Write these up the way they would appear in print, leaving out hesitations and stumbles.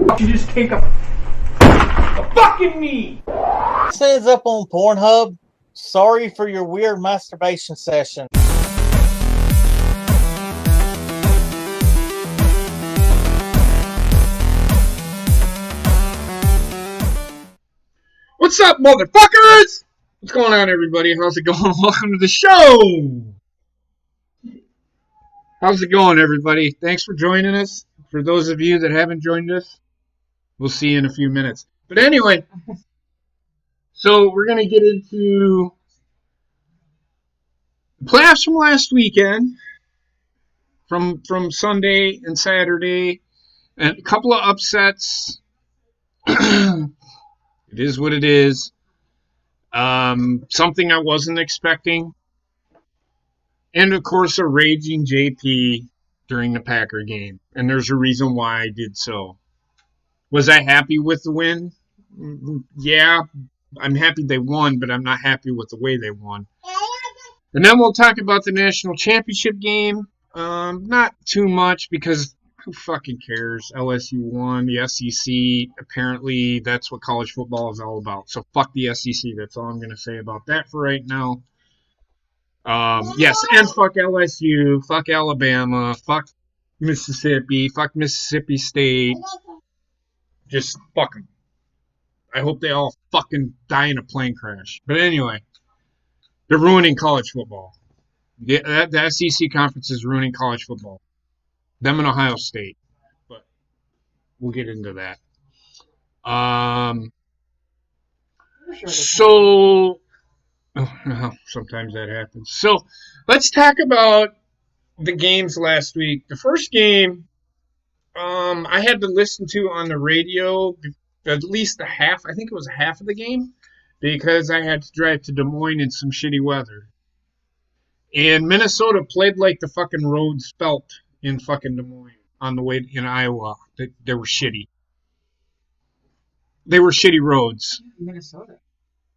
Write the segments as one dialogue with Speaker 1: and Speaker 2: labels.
Speaker 1: You just take a fucking knee.
Speaker 2: This ends up on Pornhub. Sorry for your weird masturbation session.
Speaker 1: What's up, motherfuckers? What's going on, everybody? How's it going? Welcome to the show. How's it going, everybody? Thanks for joining us. For those of you that haven't joined us, we'll see you in a few minutes. But anyway, so we're going to get into the playoffs from last weekend, from Sunday and Saturday, and a couple of upsets. It is what it is. Something I wasn't expecting. And, of course, a raging JP during the Packer game. And there's a reason why I did so. Was I happy with the win? Yeah, I'm happy they won, but I'm not happy with the way they won. And then we'll talk about the national championship game. Not too much because who fucking cares? LSU won, the SEC. Apparently, that's what college football is all about. So fuck the SEC. That's all I'm going to say about that for right now. Yes, and fuck LSU, fuck Alabama, fuck Mississippi State. Just fuck them. I hope they all fucking die in a plane crash. But anyway, they're ruining college football. The SEC conference is ruining college football. Them and Ohio State. But we'll get into that. So, sometimes that happens. So, let's talk about the games last week. The first game, I had to listen to on the radio at least a half. I think it was half of the game because I had to drive to Des Moines in some shitty weather. And Minnesota played like the fucking roads felt in fucking Des Moines on the way in Iowa. They were shitty. They were shitty roads.
Speaker 3: Minnesota.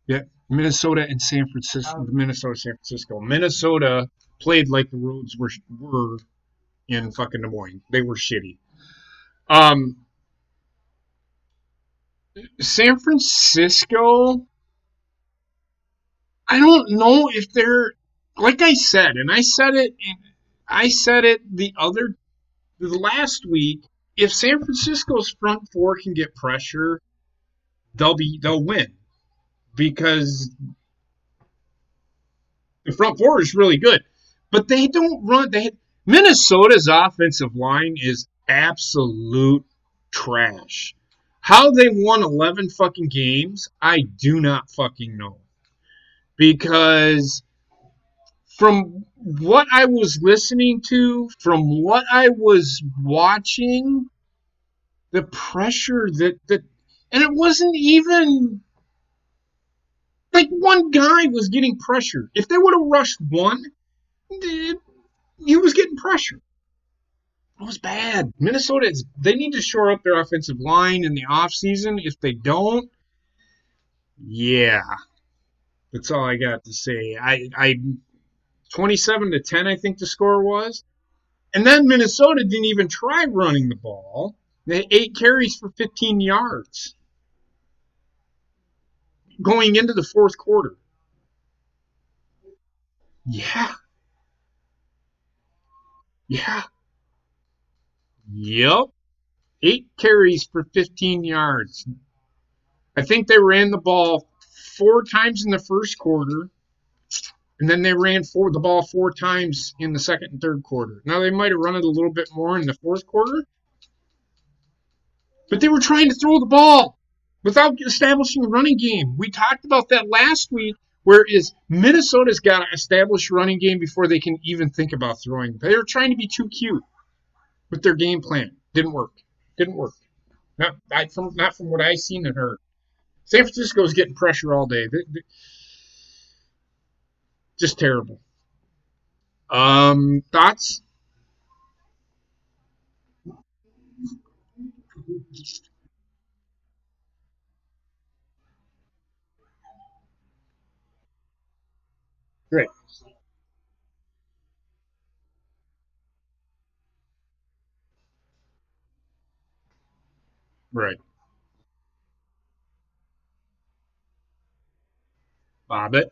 Speaker 1: Yeah, Minnesota and San Francisco. San Francisco. Minnesota played like the roads were in fucking Des Moines. They were shitty. San Francisco, I don't know if they're, like I said, and I said it the last week. If San Francisco's front four can get pressure, they'll win because the front four is really good, but they don't run. Minnesota's offensive line is absolute trash. How they won 11 fucking games, I do not fucking know. Because from what I was listening to, from what I was watching, the pressure and it wasn't even like one guy was getting pressure. If they would have rushed one, he was getting pressure. It was bad. Minnesota, they need to shore up their offensive line in the offseason. If they don't, yeah. That's all I got to say. I 27-10, I think the score was. And then Minnesota didn't even try running the ball. They had 8 carries for 15 yards going into the fourth quarter. Yeah. Yep. 8 carries for 15 yards. I think they ran the ball 4 times in the first quarter, and then they ran the ball 4 times in the second and third quarter. Now, they might have run it a little bit more in the fourth quarter, but they were trying to throw the ball without establishing a running game. We talked about that last week, whereas Minnesota's got to establish a running game before they can even think about throwing. They were trying to be too cute with their game plan. Didn't work. Not from what I've seen and heard. San Francisco's getting pressure all day. Just terrible. Thoughts? Great. Right. Bobbit.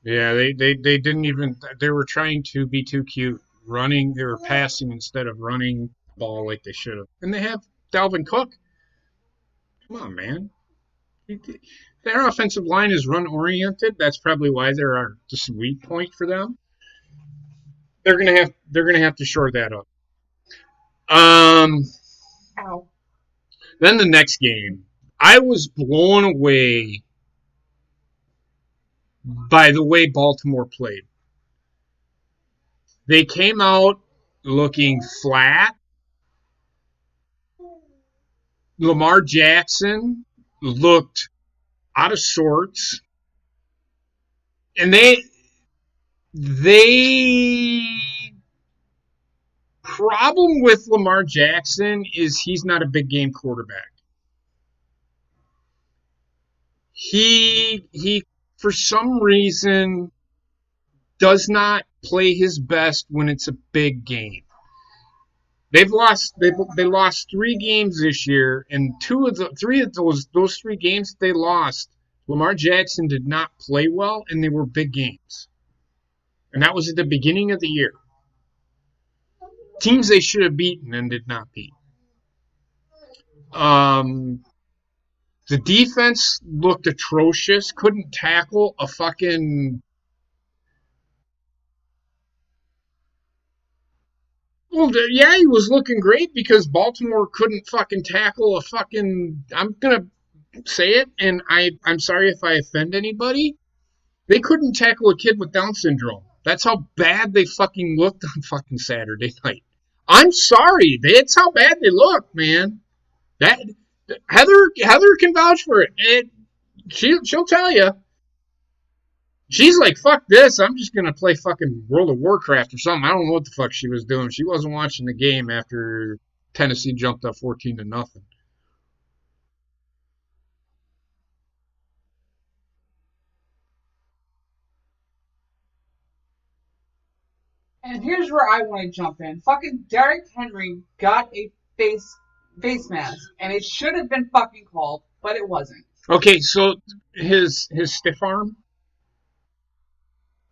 Speaker 1: Yeah, they didn't even they were trying to be too cute. Running, they were passing instead of running the ball like they should have. And they have Dalvin Cook. Come on, man. Their offensive line is run oriented. That's probably why they're our just weak point for them. They're gonna have to shore that up. Um, then the next game, I was blown away by the way Baltimore played. They came out looking flat. Lamar Jackson looked out of sorts, and they problem with Lamar Jackson is he's not a big game quarterback. He for some reason does not play his best when it's a big game. They lost 3 games this year, and 2 of those 3 games they lost, Lamar Jackson did not play well, and they were big games. And that was at the beginning of the year. Teams they should have beaten and did not beat. Um, the defense looked atrocious. Couldn't tackle a fucking. Well, yeah, he was looking great because Baltimore couldn't fucking tackle a fucking. I'm gonna say it, and I'm sorry if I offend anybody. They couldn't tackle a kid with Down syndrome. That's how bad they fucking looked on fucking Saturday night. I'm sorry. That's how bad they looked, man. That Heather can vouch for it. She'll tell you. She's like, fuck this. I'm just gonna play fucking World of Warcraft or something. I don't know what the fuck she was doing. She wasn't watching the game after Tennessee jumped up 14-0.
Speaker 3: And here's where I want to jump in. Fucking Derrick Henry got a face mask, and it should have been fucking called, but it wasn't.
Speaker 1: Okay, so his stiff arm.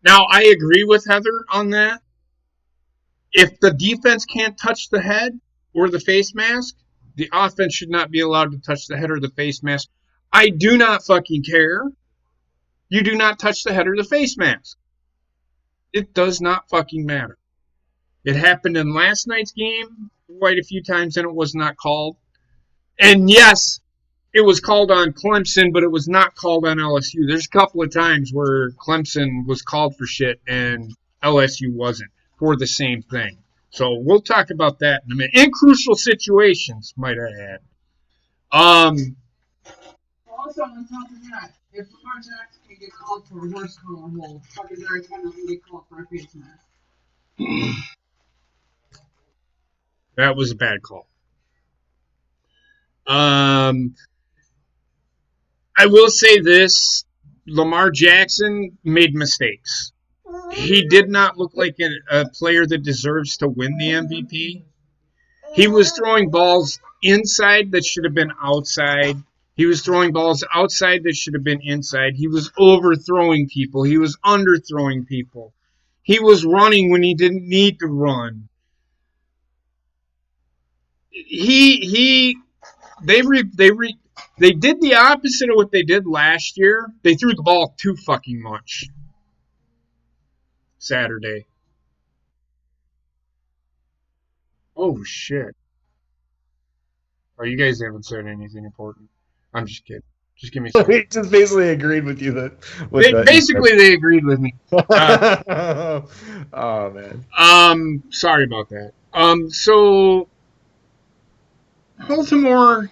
Speaker 1: Now I agree with Heather on that. If the defense can't touch the head or the face mask, the offense should not be allowed to touch the head or the face mask. I do not fucking care. You do not touch the head or the face mask. It does not fucking matter. It happened in last night's game quite a few times and it was not called. And yes, it was called on Clemson, but it was not called on LSU. There's a couple of times where Clemson was called for shit and LSU wasn't for the same thing. So we'll talk about that in a minute. In crucial situations, might I add. Um,
Speaker 3: Also, on top of that, if Lamar Jackson can get called for a worse color hold, fucking Derrick Henry can get called for a face mask.
Speaker 1: that was a bad call. Um, I will say this: Lamar Jackson made mistakes. He did not look like a player that deserves to win the MVP. He was throwing balls inside that should have been outside. He was throwing balls outside that should have been inside. He was overthrowing people. He was underthrowing people. He was running when he didn't need to run. He they re, they re, they did the opposite of what they did last year. They threw the ball too fucking much Saturday. Oh shit. Oh, you guys haven't said anything important. I'm just kidding. Just give me a second.
Speaker 4: We just basically agreed with you that.
Speaker 1: Basically, they agreed with me.
Speaker 4: Oh man.
Speaker 1: Sorry about that. So Baltimore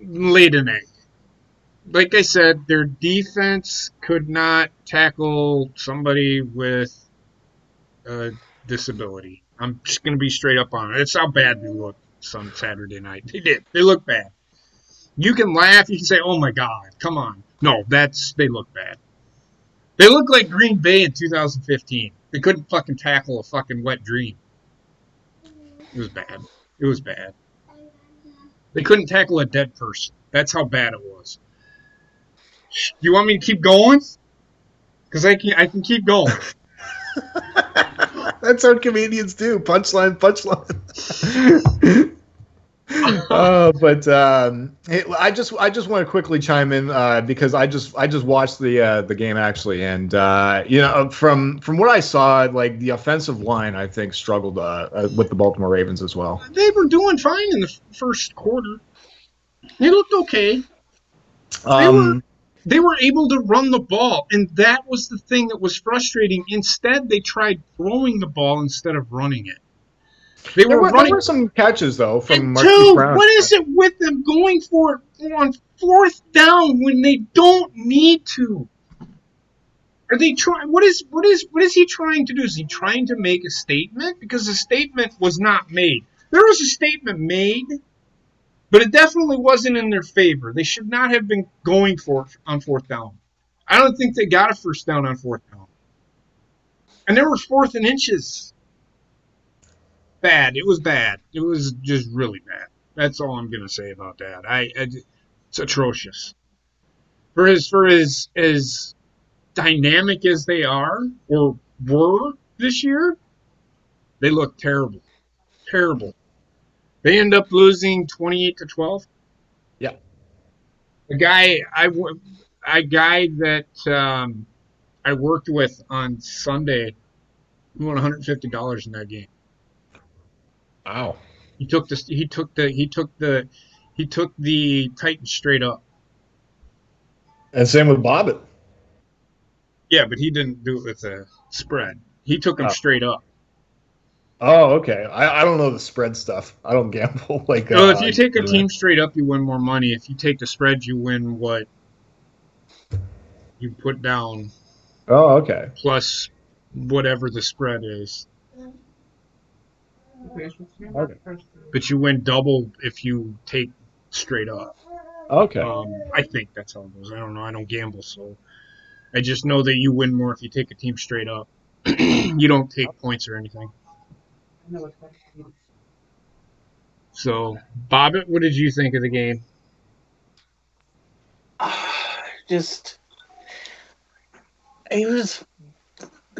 Speaker 1: laid an egg. Like I said, their defense could not tackle somebody with a disability. I'm just gonna be straight up on it. It's how bad they looked on Saturday night. They did. They looked bad. You can laugh. You can say, "Oh my God, come on." No, they look bad. They look like Green Bay in 2015. They couldn't fucking tackle a fucking wet dream. It was bad. It was bad. They couldn't tackle a dead person. That's how bad it was. You want me to keep going? Because I can keep going.
Speaker 4: That's how comedians do. Punchline, punchline. Hey, I just want to quickly chime in because I just watched the game actually, and from what I saw, like the offensive line I think struggled with the Baltimore Ravens as well.
Speaker 1: They were doing fine in the first quarter. They looked okay. They were able to run the ball, and that was the thing that was frustrating. Instead, they tried throwing the ball instead of running it.
Speaker 4: There were some catches though from
Speaker 1: Marquise Brown. What is it with them going for it on fourth down when they don't need to? Are they trying? What is he trying to do? Is he trying to make a statement? Because the statement was not made. There was a statement made, but it definitely wasn't in their favor. They should not have been going for it on fourth down. I don't think they got a first down on fourth down. And there was 4th and inches. Bad. It was bad. It was just really bad. That's all I'm gonna say about that. It's atrocious. For as dynamic as they are or were this year, they look terrible. Terrible. They end up losing 28-12.
Speaker 4: Yeah.
Speaker 1: A guy that I worked with on Sunday won $150 in that game.
Speaker 4: Wow.
Speaker 1: He took the Titans straight up.
Speaker 4: And same with Bobbitt.
Speaker 1: Yeah, but he didn't do it with a spread. He took them straight up.
Speaker 4: Oh, okay. I don't know the spread stuff. I don't gamble like.
Speaker 1: Well, if you take a team straight up, you win more money. If you take the spread, you win what you put down.
Speaker 4: Oh, okay.
Speaker 1: Plus whatever the spread is.
Speaker 4: Okay.
Speaker 1: But you win double if you take straight up.
Speaker 4: Okay.
Speaker 1: I think that's how it goes. I don't know. I don't gamble, so I just know that you win more if you take a team straight up. You don't take points or anything. So, Bobbitt, what did you think of the game?
Speaker 2: It was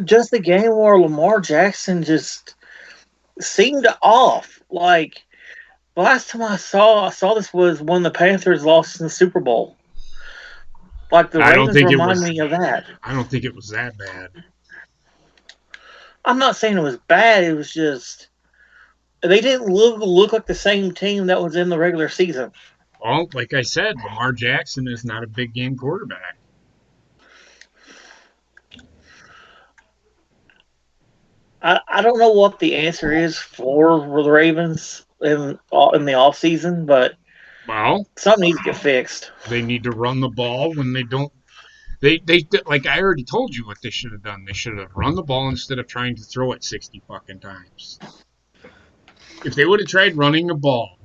Speaker 2: just the game where Lamar Jackson just seemed off. Like the last time I saw this was when the Panthers lost in the Super Bowl. Like the Ravens remind me of that.
Speaker 1: I don't think it was that bad.
Speaker 2: I'm not saying it was bad. It was just they didn't look like the same team that was in the regular season.
Speaker 1: Well, like I said, Lamar Jackson is not a big game quarterback.
Speaker 2: I don't know what the answer is for the Ravens in the off season, but something needs to get fixed.
Speaker 1: They need to run the ball when they don't. They like I already told you what they should have done. They should have run the ball instead of trying to throw it 60 fucking times. If they would have tried running the ball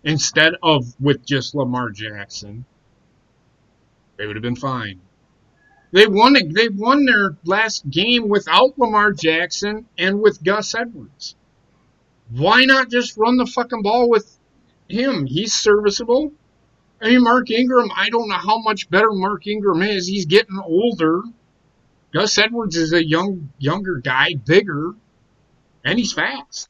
Speaker 1: instead of with just Lamar Jackson, they would have been fine. They won their last game without Lamar Jackson and with Gus Edwards. Why not just run the fucking ball with him? He's serviceable. I mean, Mark Ingram, I don't know how much better Mark Ingram is. He's getting older. Gus Edwards is a younger guy, bigger, and he's fast.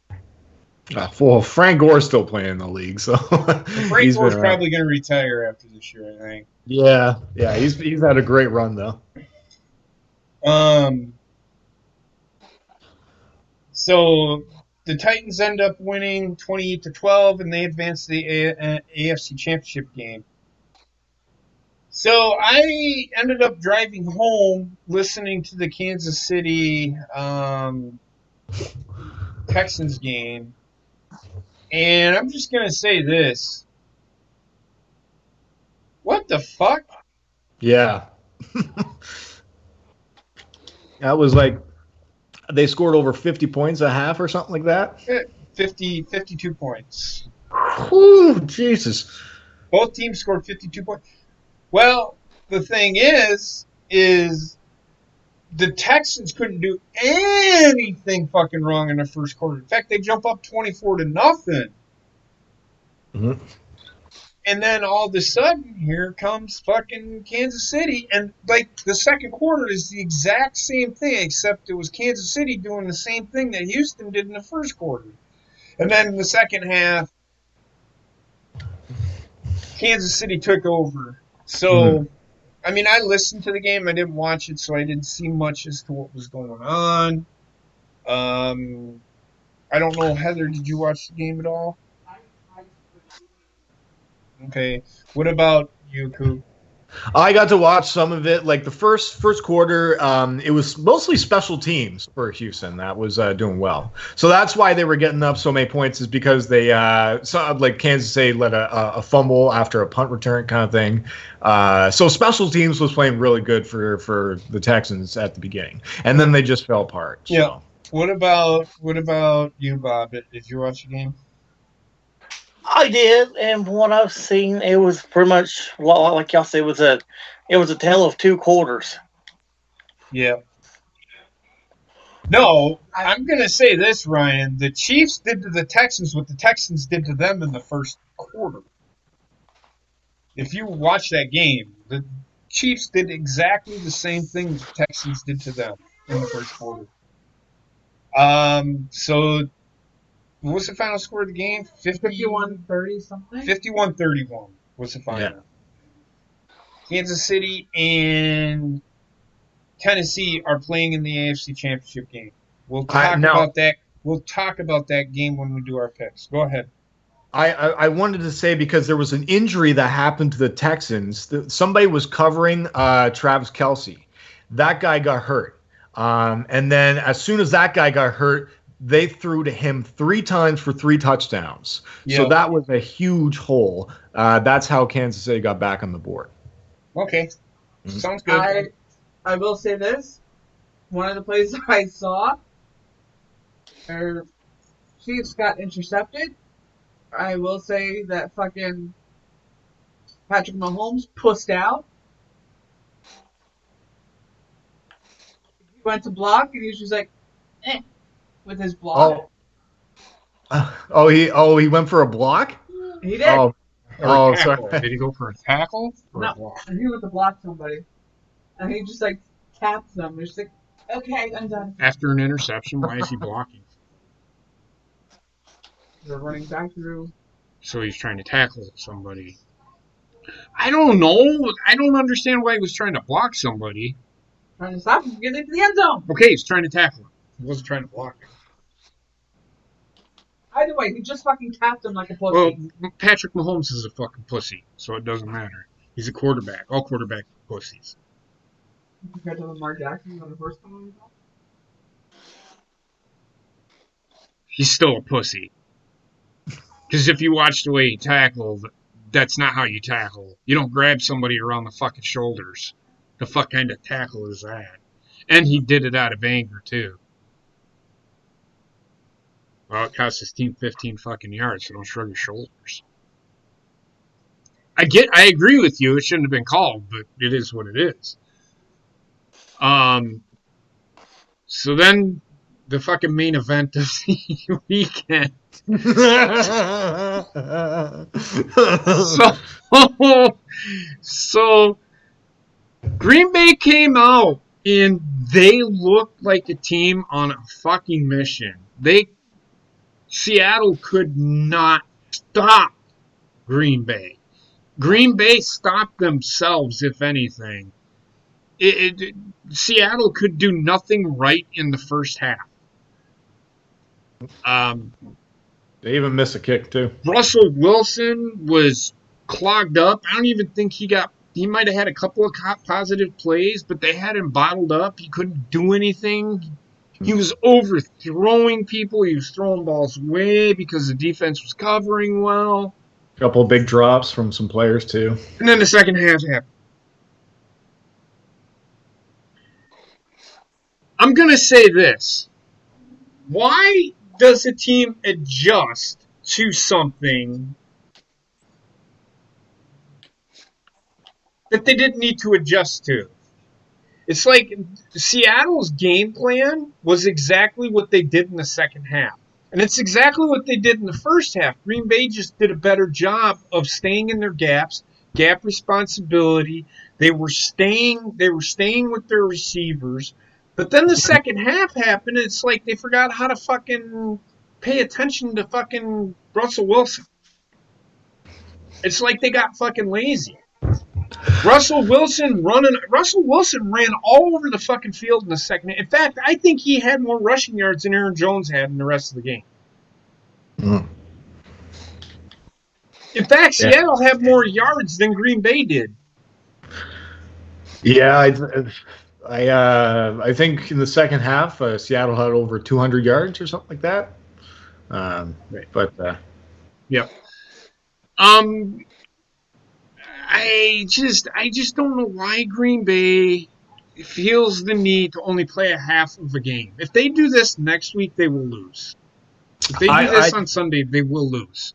Speaker 4: Well, Frank Gore's still playing in the league, so
Speaker 1: Frank Gore's probably going to retire after this year, I think.
Speaker 4: Yeah, he's had a great run though.
Speaker 1: So the Titans end up winning 28-12, and they advance to the AFC Championship game. So I ended up driving home, listening to the Kansas City Texans game, and I'm just gonna say this: what the fuck?
Speaker 4: Yeah. That was like they scored over 50 points a half or something like that.
Speaker 1: 52 points.
Speaker 4: Whew, Jesus.
Speaker 1: Both teams scored 52 points. Well, the thing is the Texans couldn't do anything fucking wrong in the first quarter. In fact, they jump up 24-0.
Speaker 4: Mm-hmm.
Speaker 1: And then all of a sudden, here comes fucking Kansas City. And, like, the second quarter is the exact same thing, except it was Kansas City doing the same thing that Houston did in the first quarter. And then in the second half, Kansas City took over. So, I mean, I listened to the game. I didn't watch it, so I didn't see much as to what was going on. I don't know, Heather, did you watch the game at all? Okay. What about you, Coop?
Speaker 4: I got to watch some of it. Like the first quarter, it was mostly special teams for Houston that was doing well. So that's why they were getting up so many points, is because they like Kansas City let a fumble after a punt return kind of thing. So special teams was playing really good for the Texans at the beginning, and then they just fell apart. So.
Speaker 1: Yeah. What about you, Bob? Did you watch the game?
Speaker 2: I did, and from what I've seen, it was pretty much like y'all said. It was a tale of two quarters.
Speaker 1: Yeah. No, I'm going to say this, Ryan. The Chiefs did to the Texans what the Texans did to them in the first quarter. If you watch that game, the Chiefs did exactly the same thing the Texans did to them in the first quarter. So what was the final score of the game?
Speaker 3: 51-30 something?
Speaker 1: 51-31 was the final.
Speaker 4: Yeah.
Speaker 1: Kansas City and Tennessee are playing in the AFC Championship game. We'll talk about that. We'll talk about that game when we do our picks. Go ahead.
Speaker 4: I wanted to say, because there was an injury that happened to the Texans. Somebody was covering Travis Kelce. That guy got hurt. And then as soon as that guy got hurt, they threw to him 3 times for 3 touchdowns. Yep. So that was a huge hole. That's how Kansas City got back on the board.
Speaker 1: Okay. Mm-hmm. Sounds good.
Speaker 3: I will say this. One of the plays I saw, our Chiefs got intercepted. I will say that fucking Patrick Mahomes pussed out. He went to block, and he was just like, with his block.
Speaker 4: He went for a block?
Speaker 3: He did.
Speaker 1: Sorry. Did he go for a tackle? Or
Speaker 3: no,
Speaker 1: a block?
Speaker 3: He went to block somebody. And he just, like, tapped them. He's like, okay, I'm done.
Speaker 1: After an interception, why is he blocking?
Speaker 3: They're running back through.
Speaker 1: So he's trying to tackle somebody. I don't know. I don't understand why he was trying to block somebody.
Speaker 3: Trying to stop him from getting into the end zone.
Speaker 1: Okay, he's trying to tackle him. He wasn't trying to block him.
Speaker 3: Either way, he just fucking tapped him like a pussy.
Speaker 1: Well, Patrick Mahomes is a fucking pussy, so it doesn't matter. He's a quarterback. All quarterbacks are pussies.
Speaker 3: Compared to Lamar Jackson on the first one?
Speaker 1: He's still a pussy. Because if you watch the way he tackled, that's not how you tackle. You don't grab somebody around the fucking shoulders. The fuck kind of tackle is that? And he did it out of anger, too. Well, it cost his team 15 fucking yards, so don't shrug your shoulders. I agree with you. It shouldn't have been called, but it is what it is. So then the fucking main event of the weekend. So Green Bay came out and they looked like a team on a fucking mission. Seattle could not stop Green Bay. Green Bay stopped themselves, if anything. Seattle could do nothing right in the first half.
Speaker 4: They even missed a kick, too.
Speaker 1: Russell Wilson was clogged up. I don't even think he might have had a couple of positive plays, but they had him bottled up. He couldn't do anything. He was overthrowing people. He was throwing balls away because the defense was covering well.
Speaker 4: A couple of big drops from some players, too.
Speaker 1: And then the second half happened. I'm going to say this. Why does a team adjust to something that they didn't need to adjust to. It's like Seattle's game plan was exactly what they did in the second half. And it's exactly what they did in the first half. Green Bay just did a better job of staying in their gaps, gap responsibility. They were staying with their receivers. But then the second half happened, and it's like they forgot how to fucking pay attention to fucking Russell Wilson. It's like they got fucking lazy. Russell Wilson ran all over the fucking field in the second. In fact, I think he had more rushing yards than Aaron Jones had in the rest of the game. In fact, Seattle had more yards than Green Bay did.
Speaker 4: Yeah, I think in the second half, Seattle had over 200 yards or something like that.
Speaker 1: Right.
Speaker 4: But
Speaker 1: yep. I just don't know why Green Bay feels the need to only play a half of a game. If they do this next week, they will lose. If they do this on Sunday, they will lose.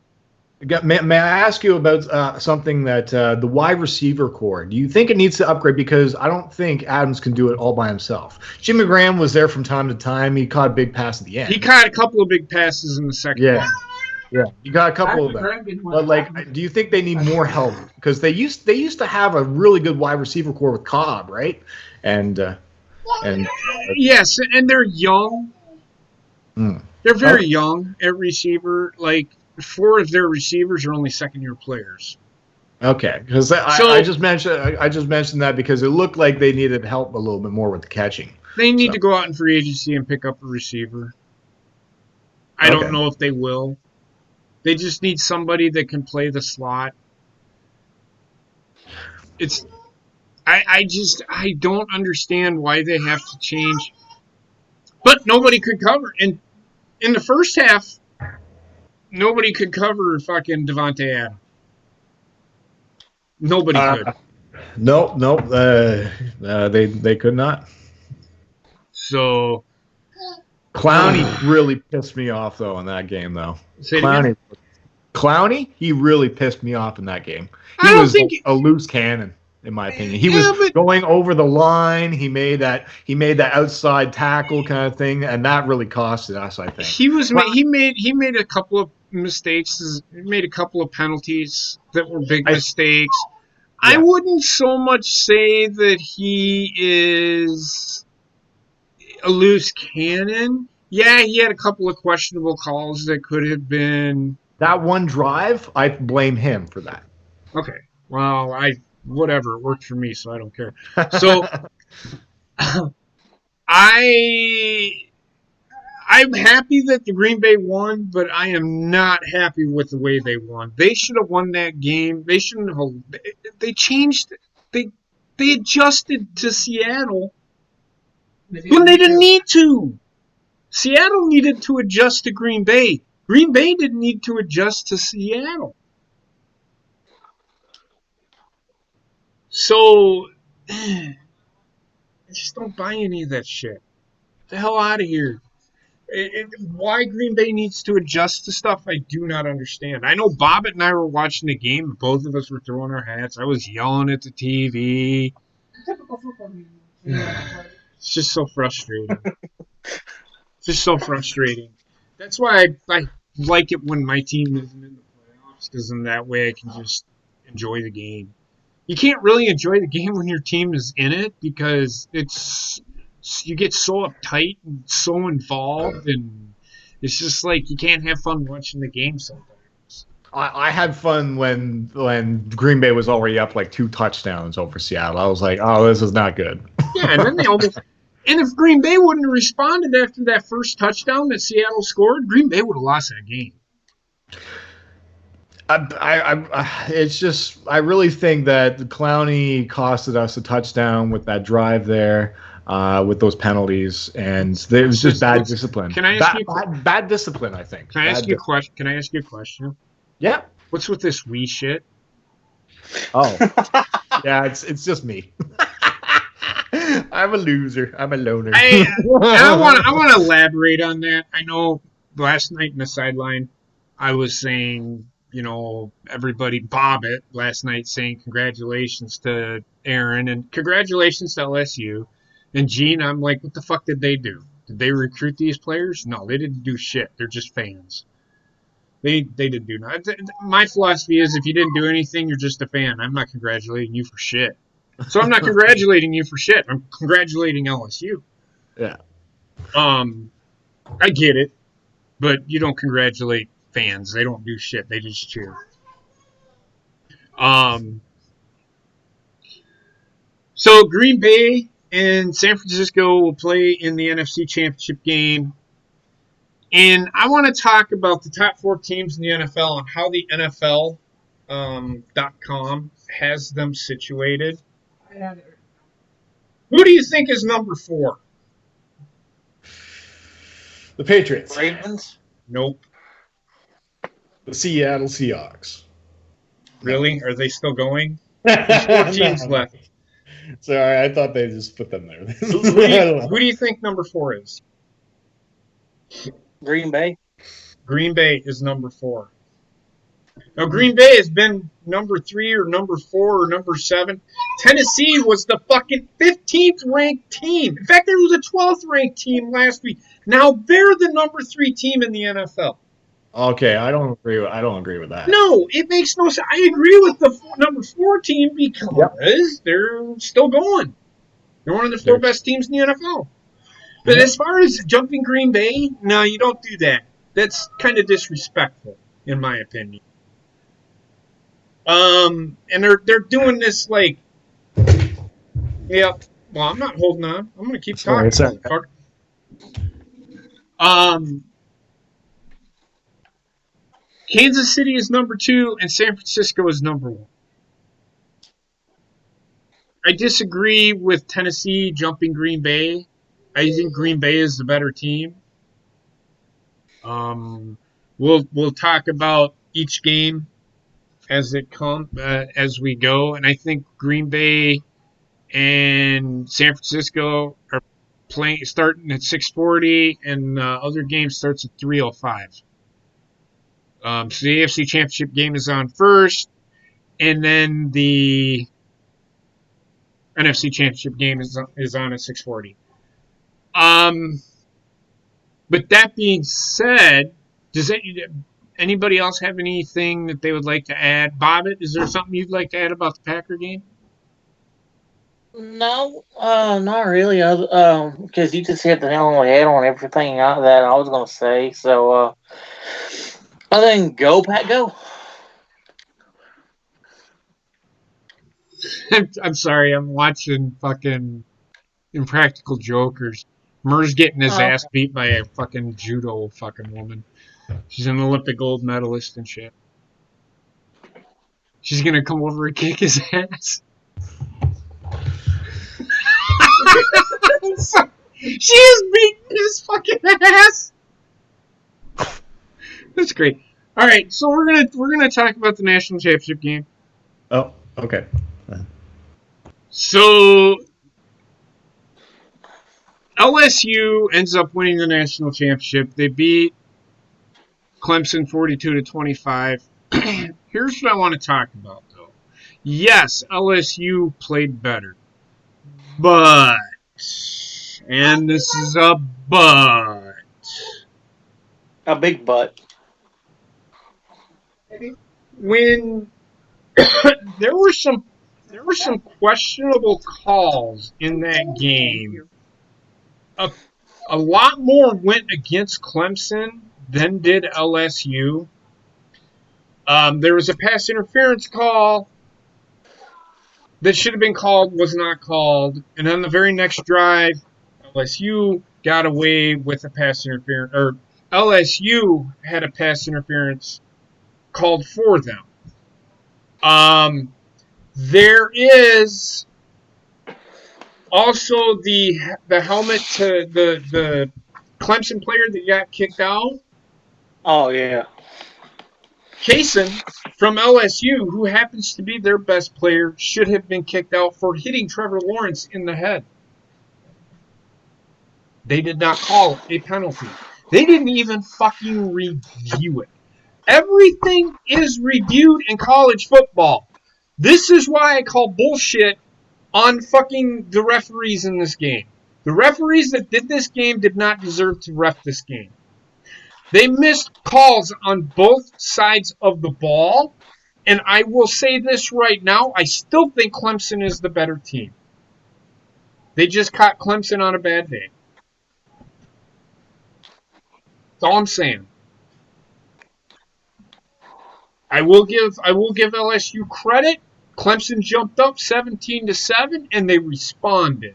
Speaker 4: May I ask you about something that the wide receiver core? Do you think it needs to upgrade? Because I don't think Adams can do it all by himself. Jimmy Graham was there from time to time. He caught a big pass at the end.
Speaker 1: He caught a couple of big passes in the second half.
Speaker 4: Yeah, you got a couple of them. But like, do you think they need more help? Because they used to have a really good wide receiver core with Cobb, right? And
Speaker 1: yes, and they're young. They're very young at receiver. Like 4 of their receivers are only second-year players.
Speaker 4: Okay, because I just mentioned that because it looked like they needed help a little bit more with the catching.
Speaker 1: They need to go out in free agency and pick up a receiver. I don't know if they will. They just need somebody that can play the slot. I don't understand why they have to change. But nobody could cover. And in the first half, nobody could cover fucking Devontae Adams. Nobody could.
Speaker 4: Nope. They could not.
Speaker 1: So
Speaker 4: Clowney really pissed me off though in that game though. Clowney, he really pissed me off in that game. He was a loose cannon, in my opinion. He was going over the line. He made that outside tackle kind of thing, and that really costed us, I think.
Speaker 1: He made a couple of mistakes. He made a couple of penalties that were big mistakes. Yeah. I wouldn't so much say that he is a loose cannon. Yeah, he had a couple of questionable calls that could have been.
Speaker 4: That one drive, I blame him for that.
Speaker 1: Okay. Well, whatever. It worked for me, so I don't care. So I'm happy that the Green Bay won, but I am not happy with the way they won. They should have won that game. They shouldn't have. They changed. They adjusted to Seattle when they didn't need to. Seattle needed to adjust to Green Bay. Green Bay didn't need to adjust to Seattle. So, I just don't buy any of that shit. Get the hell out of here. Why Green Bay needs to adjust to stuff, I do not understand. I know Bobbitt and I were watching the game, and both of us were throwing our hats. I was yelling at the TV.
Speaker 3: Typical football game.
Speaker 1: It's just so frustrating. That's why I like it when my team isn't in the playoffs, because in that way I can just enjoy the game. You can't really enjoy the game when your team is in it because you get so uptight and so involved, and it's just like you can't have fun watching the game sometimes.
Speaker 4: I had fun when Green Bay was already up like 2 touchdowns over Seattle. I was like, oh, this is not good.
Speaker 1: Yeah, and then they almost. And if Green Bay wouldn't have responded after that first touchdown that Seattle scored, Green Bay would have lost that game.
Speaker 4: It's just I really think that Clowney costed us a touchdown with that drive there, with those penalties, and it was just bad discipline.
Speaker 1: Can I ask you
Speaker 4: bad discipline? I think.
Speaker 1: Can I ask you a question? Can I ask you a question?
Speaker 4: Yeah.
Speaker 1: What's with this we shit?
Speaker 4: Oh, yeah, it's just me. I'm a loser. I'm a loner.
Speaker 1: I want to elaborate on that. I know last night in the sideline, I was saying everybody Bobbitt last night saying congratulations to Aaron and congratulations to LSU. And Gene, I'm like, what the fuck did they do? Did they recruit these players? No, they didn't do shit. They're just fans. They didn't do nothing. My philosophy is if you didn't do anything, you're just a fan. I'm not congratulating you for shit. So I'm not congratulating you for shit. I'm congratulating LSU.
Speaker 4: Yeah.
Speaker 1: I get it, but you don't congratulate fans. They don't do shit. They just cheer. So Green Bay and San Francisco will play in the NFC Championship game. And I want to talk about the top 4 teams in the NFL and how the NFL.com has them situated.
Speaker 3: I had it.
Speaker 1: Who do you think is number 4?
Speaker 4: The Patriots.
Speaker 2: Ravens.
Speaker 1: Nope.
Speaker 4: The Seattle Seahawks.
Speaker 1: Really? Are they still going? There's 4 teams left.
Speaker 4: Sorry, I thought they just put them there.
Speaker 1: Who do you think number 4 is?
Speaker 2: Green Bay.
Speaker 1: Green Bay is number 4. Now, Green Bay has been number 3 or number 4 or number 7. Tennessee was the fucking 15th ranked team. In fact, there was a 12th ranked team last week. Now they're the number 3 team in the NFL.
Speaker 4: Okay, I don't agree with that.
Speaker 1: No, it makes no sense. I agree with the number 4 team because they're still going. They're one of the 4 best teams in the NFL. But as far as jumping Green Bay, no, you don't do that. That's kind of disrespectful, in my opinion. And they're doing this like, yeah. Well, I'm not holding on. I'm gonna keep talking. Kansas City is number 2, and San Francisco is number 1. I disagree with Tennessee jumping Green Bay. I think Green Bay is the better team. We'll talk about each game as we go, and I think Green Bay and San Francisco are starting at 6:40, and other game starts at 3:05. So the AFC Championship game is on first, and then the NFC Championship game is on at 6:40. But that being said, does anybody else have anything that they would like to add? Bobbitt, is there something you'd like to add about the Packer game?
Speaker 2: No, not really. Because you just hit the nail on the head on everything that I was going to say. So, other than go, Pat, go.
Speaker 1: I'm sorry, I'm watching fucking Impractical Jokers. Murr's getting his ass beat by a fucking judo fucking woman. She's an Olympic gold medalist and shit. She's gonna come over and kick his ass. She is beating his fucking ass. That's great. All right, so we're gonna talk about the national championship game.
Speaker 4: Oh, okay.
Speaker 1: So LSU ends up winning the national championship. They beat Clemson 42-25. Here's what I want to talk about, though. Yes, LSU played better, but, and this is a but,
Speaker 2: a big but.
Speaker 1: When there were some questionable calls in that game. A lot more went against Clemson than did LSU. There was a pass interference call that should have been called, was not called. And on the very next drive, LSU got away with a pass interference, or LSU had a pass interference called for them. There is also the helmet to the Clemson player that got kicked out.
Speaker 2: Oh, yeah.
Speaker 1: Kaysen from LSU, who happens to be their best player, should have been kicked out for hitting Trevor Lawrence in the head. They did not call a penalty. They didn't even fucking review it. Everything is reviewed in college football. This is why I call bullshit on fucking the referees in this game. The referees that did this game did not deserve to ref this game. They missed calls on both sides of the ball. And I will say this right now, I still think Clemson is the better team. They just caught Clemson on a bad day. That's all I'm saying. I will give LSU credit. Clemson jumped up 17-7 and they responded.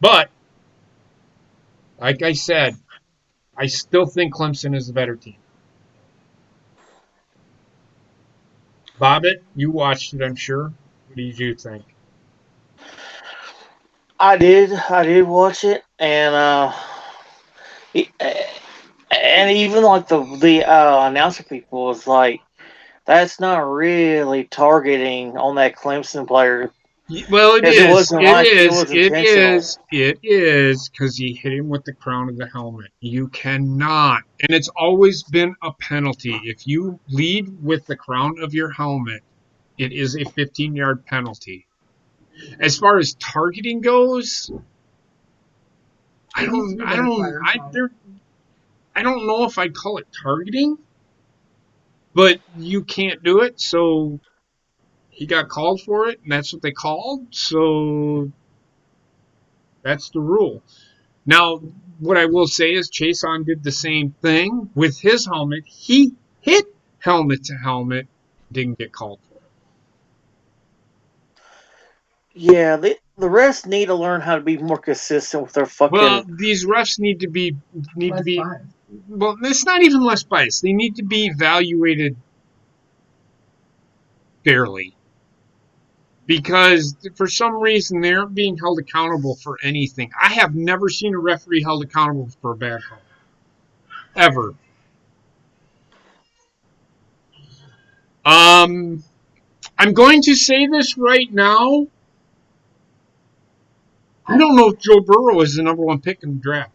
Speaker 1: But like I said, I still think Clemson is the better team. Bobbitt, you watched it, I'm sure. What did you think?
Speaker 2: I did watch it, and even like the announcer people was like, that's not really targeting on that Clemson player.
Speaker 1: Well, it
Speaker 2: 'Cause
Speaker 1: is.
Speaker 2: it wasn't
Speaker 1: It
Speaker 2: like it
Speaker 1: is.
Speaker 2: was
Speaker 1: It
Speaker 2: intentional.
Speaker 1: is. It is because he hit him with the crown of the helmet. You cannot, and it's always been a penalty. If you lead with the crown of your helmet, it is a 15-yard penalty. As far as targeting goes, I don't know if I'd call it targeting, but you can't do it, so he got called for it, and that's what they called, so that's the rule. Now, what I will say is Chason did the same thing with his helmet. He hit helmet to helmet, didn't get called for it.
Speaker 2: Yeah, the refs need to learn how to be more consistent with their fucking.
Speaker 1: Well, these refs need to be
Speaker 3: biased.
Speaker 1: well, it's not even less biased. They need to be evaluated fairly. Because for some reason they aren't being held accountable for anything. I have never seen a referee held accountable for a bad call. Ever. I'm going to say this right now. I don't know if Joe Burrow is the number one pick in the draft.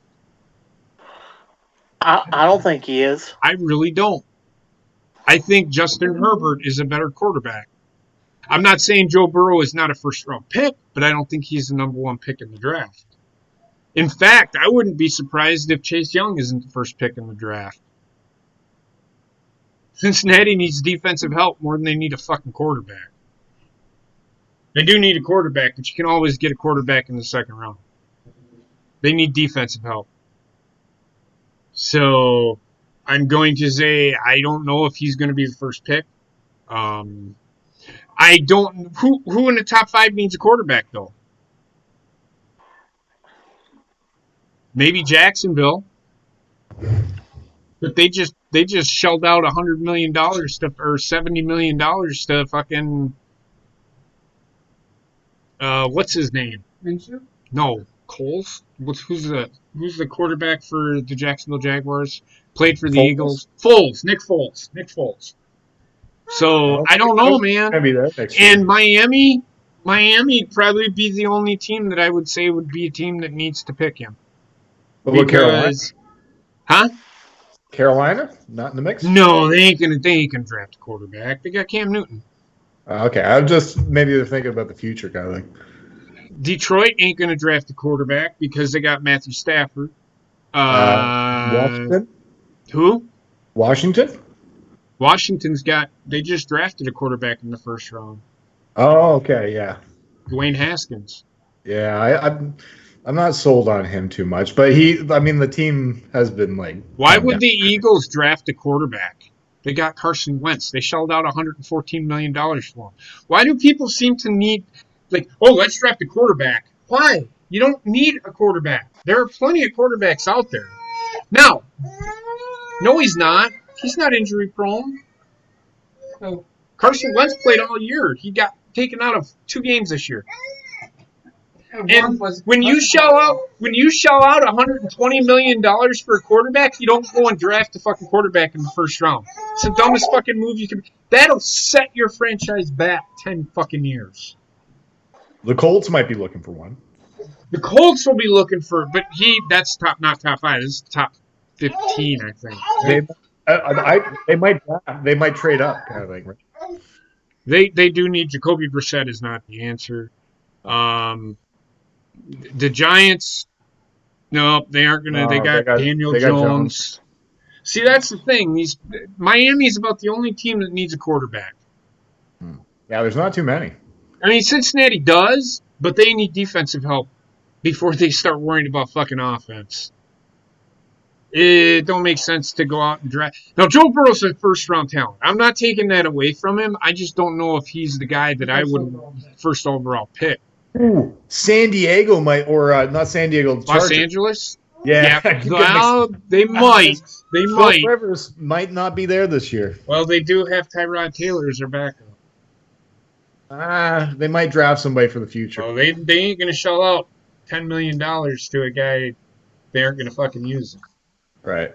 Speaker 2: I don't think he is.
Speaker 1: I really don't. I think Justin Herbert is a better quarterback. I'm not saying Joe Burrow is not a first-round pick, but I don't think he's the number one pick in the draft. In fact, I wouldn't be surprised if Chase Young isn't the first pick in the draft. Cincinnati needs defensive help more than they need a fucking quarterback. They do need a quarterback, but you can always get a quarterback in the second round. They need defensive help. So I'm going to say I don't know if he's going to be the first pick. I don't. Who in the top 5 needs a quarterback though? Maybe Jacksonville, but they just shelled out $100 million to or $70 million to fucking what's his name?
Speaker 3: Minshew?
Speaker 1: No, Coles. Who's the quarterback for the Jacksonville Jaguars? Played for the Eagles. Nick Foles. So I don't know, man.
Speaker 4: Maybe that next year.
Speaker 1: And Miami'd probably be the only team that I would say would be a team that needs to pick him.
Speaker 4: What about Carolina?
Speaker 1: Huh?
Speaker 4: Carolina? Not in the mix?
Speaker 1: No, they ain't gonna draft a quarterback. They got Cam Newton.
Speaker 4: Okay, I'm just maybe they're thinking about the future kind of thing.
Speaker 1: Detroit ain't gonna draft a quarterback because they got Matthew Stafford.
Speaker 4: Washington?
Speaker 1: Who?
Speaker 4: Washington?
Speaker 1: They just drafted a quarterback in the first round.
Speaker 4: Oh, okay, yeah.
Speaker 1: Dwayne Haskins.
Speaker 4: Yeah, I'm not sold on him too much, but the team has been like.
Speaker 1: Why would the Eagles draft a quarterback? They got Carson Wentz. They shelled out $114 million for him. Why do people seem to need, let's draft a quarterback? Why? You don't need a quarterback. There are plenty of quarterbacks out there. Now, no, he's not. He's not injury prone. No. Carson Wentz played all year. He got taken out of 2 games this year. And when you shell out $120 million for a quarterback, you don't go and draft a fucking quarterback in the first round. It's the dumbest fucking move you can. That'll set your franchise back 10 fucking years.
Speaker 4: The Colts might be looking for one.
Speaker 1: The Colts will be looking for, but that's not top 5. This is top 15, I think.
Speaker 4: They might trade up, kind of thing. Right?
Speaker 1: They do need Jacoby Brissett is not the answer. The Giants, no, they aren't gonna. They
Speaker 4: No,
Speaker 1: got Daniel
Speaker 4: they got
Speaker 1: Jones. See, that's the thing. Miami's about the only team that needs a quarterback.
Speaker 4: Yeah, there's not too many.
Speaker 1: I mean, Cincinnati does, but they need defensive help before they start worrying about fucking offense. It don't make sense to go out and draft. Now, Joe Burrow's a first-round talent. I'm not taking that away from him. I just don't know if he's the guy that I would first overall pick.
Speaker 4: Ooh, San Diego might, or not San Diego,
Speaker 1: Los
Speaker 4: Chargers.
Speaker 1: Angeles?
Speaker 4: Yeah.
Speaker 1: Well, they might. They
Speaker 4: Phil
Speaker 1: might.
Speaker 4: Rivers might not be there this year.
Speaker 1: Well, they do have Tyrod Taylor as their backup.
Speaker 4: They might draft somebody for the future.
Speaker 1: Well, they ain't going to shell out $10 million to a guy they aren't going to fucking use him.
Speaker 4: Right.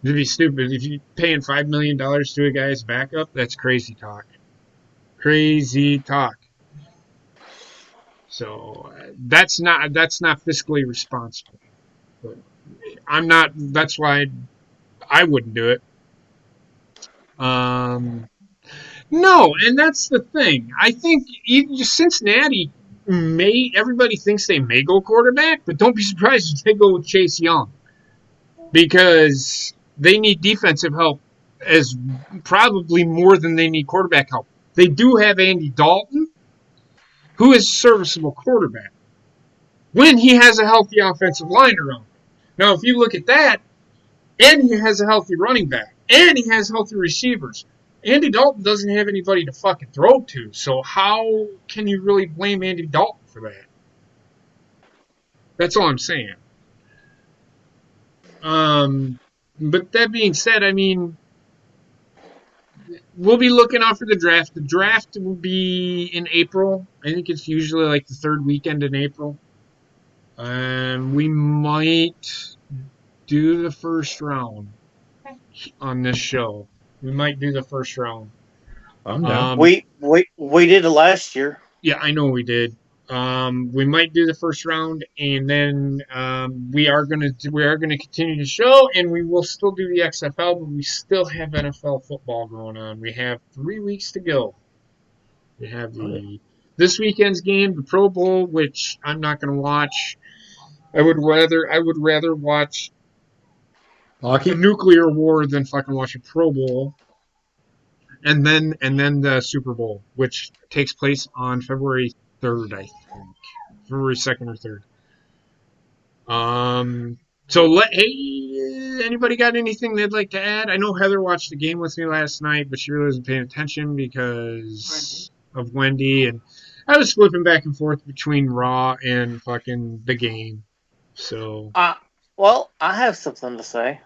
Speaker 1: It'd be stupid. If you're paying $5 million to a guy's backup, that's crazy talk. Crazy talk. So that's not fiscally responsible. But I'm not. That's why I wouldn't do it. No, and that's the thing. I think Cincinnati everybody thinks they may go quarterback, but don't be surprised if they go with Chase Young because they need defensive help as probably more than they need quarterback help. They do have Andy Dalton, who is a serviceable quarterback when he has a healthy offensive line around him. Now, if you look at that, and he has a healthy running back, and he has healthy receivers, Andy Dalton doesn't have anybody to fucking throw to, so how can you really blame Andy Dalton for that? That's all I'm saying. But that being said, I mean, we'll be looking out for the draft. The draft will be in April. I think it's usually like the third weekend in April. We might do the first round on this show. We might do the first round.
Speaker 4: I'm down.
Speaker 2: We did it last year.
Speaker 1: Yeah, I know we did. We might do the first round, and then we are gonna continue the show, and we will still do the XFL, but we still have NFL football going on. We have 3 weeks to go. We have this weekend's game, the Pro Bowl, which I'm not gonna watch. I would rather watch
Speaker 4: Hockey?
Speaker 1: a nuclear war than fucking watch a Pro Bowl. And then the Super Bowl, which takes place on February 3rd, I think. February 2nd or 3rd. So hey, anybody got anything they'd like to add? I know Heather watched the game with me last night, but she really wasn't paying attention because of Wendy, and I was flipping back and forth between Raw and fucking the game. So
Speaker 2: Well, I have something to say.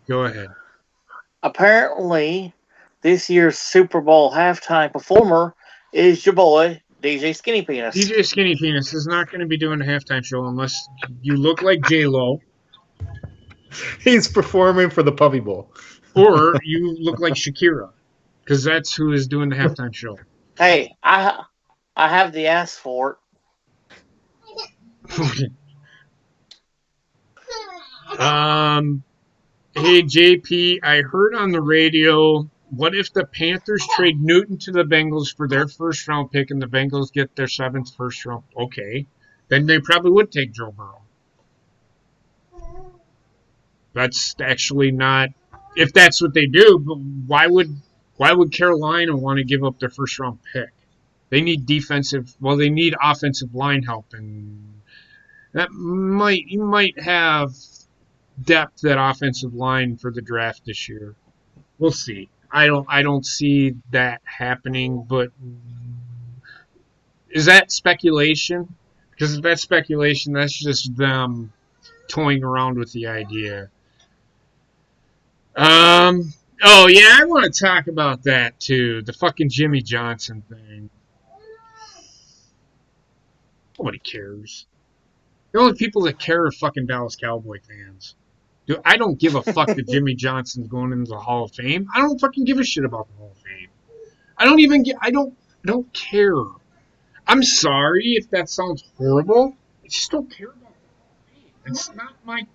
Speaker 1: go ahead.
Speaker 2: Apparently, this year's Super Bowl halftime performer is your boy, DJ Skinny Penis.
Speaker 1: DJ Skinny Penis is not going to be doing a halftime show unless you look like J-Lo
Speaker 4: He's performing for the Puppy Bowl.
Speaker 1: or you look like Shakira, because that's who is doing the halftime show.
Speaker 2: Hey, I have the ass for
Speaker 1: Okay. Hey, JP, I heard on the radio, what if the Panthers trade Newton to the Bengals for their first-round pick and the Bengals get their 7th first-round? Okay. Then they probably would take Joe Burrow. That's actually not... If that's what they do, but why would Carolina want to give up their first-round pick? They need they need offensive line help, and you might have depth at offensive line for the draft this year. We'll see. I don't see that happening, but is that speculation? Because if that's speculation, that's just them toying around with the idea. Oh yeah, I want to talk about that too. The fucking Jimmy Johnson thing. Nobody cares. The only people that care are fucking Dallas Cowboy fans. Dude, I don't give a fuck that Jimmy Johnson's going into the Hall of Fame. I don't fucking give a shit about the Hall of Fame. I don't care. I'm sorry if that sounds horrible. I just don't care about the Hall of Fame. It's not my.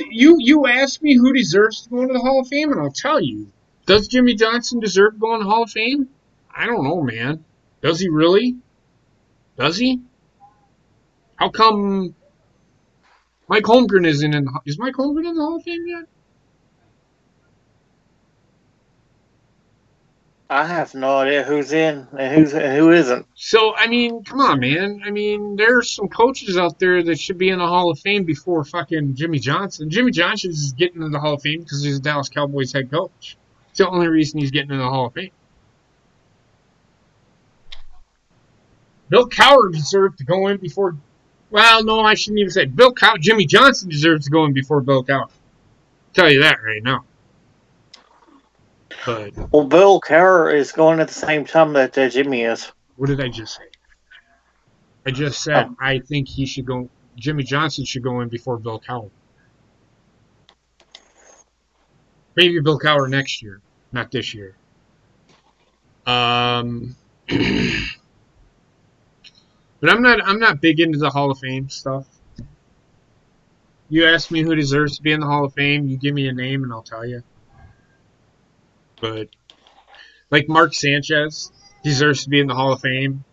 Speaker 1: You asked me who deserves to go into the Hall of Fame, and I'll tell you. Does Jimmy Johnson deserve to go in the Hall of Fame? I don't know, man. Does he really? Does he? How come Mike Holmgren isn't in? Is Mike Holmgren in the Hall of Fame yet?
Speaker 2: I have no idea who's in and who isn't.
Speaker 1: So I mean, come on, man. I mean, there's some coaches out there that should be in the Hall of Fame before fucking Jimmy Johnson. Jimmy Johnson is getting in the Hall of Fame because he's the Dallas Cowboys head coach. It's the only reason he's getting in the Hall of Fame. Bill Cowher deserved to go in before. Well, no, I shouldn't even say Bill Cowher. Jimmy Johnson deserves to go in before Bill Cowher. I'll tell you that right now. But
Speaker 2: Well, Bill Cowher is going at the same time that Jimmy is.
Speaker 1: what did I just say? I just said I think he should go. Jimmy Johnson should go in before Bill Cowher. Maybe Bill Cowher next year, not this year. But I'm not big into the Hall of Fame stuff. You ask me who deserves to be in the Hall of Fame, you give me a name and I'll tell you. But like Mark Sanchez deserves to be in the Hall of Fame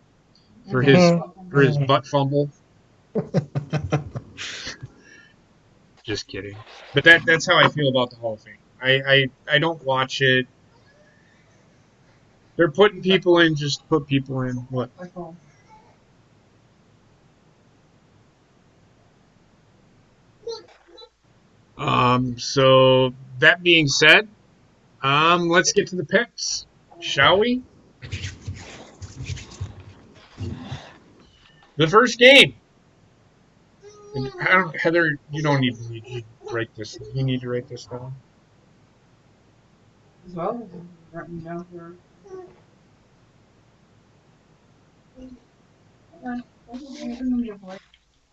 Speaker 1: for his butt fumble. Just kidding. But that's how I feel about the Hall of Fame. I don't watch it. They're putting people in just to put people in. What? So that being said, let's get to the picks, shall we? The first game. Heather, you don't need to write this. You need to write this down.
Speaker 3: As well, write me down for.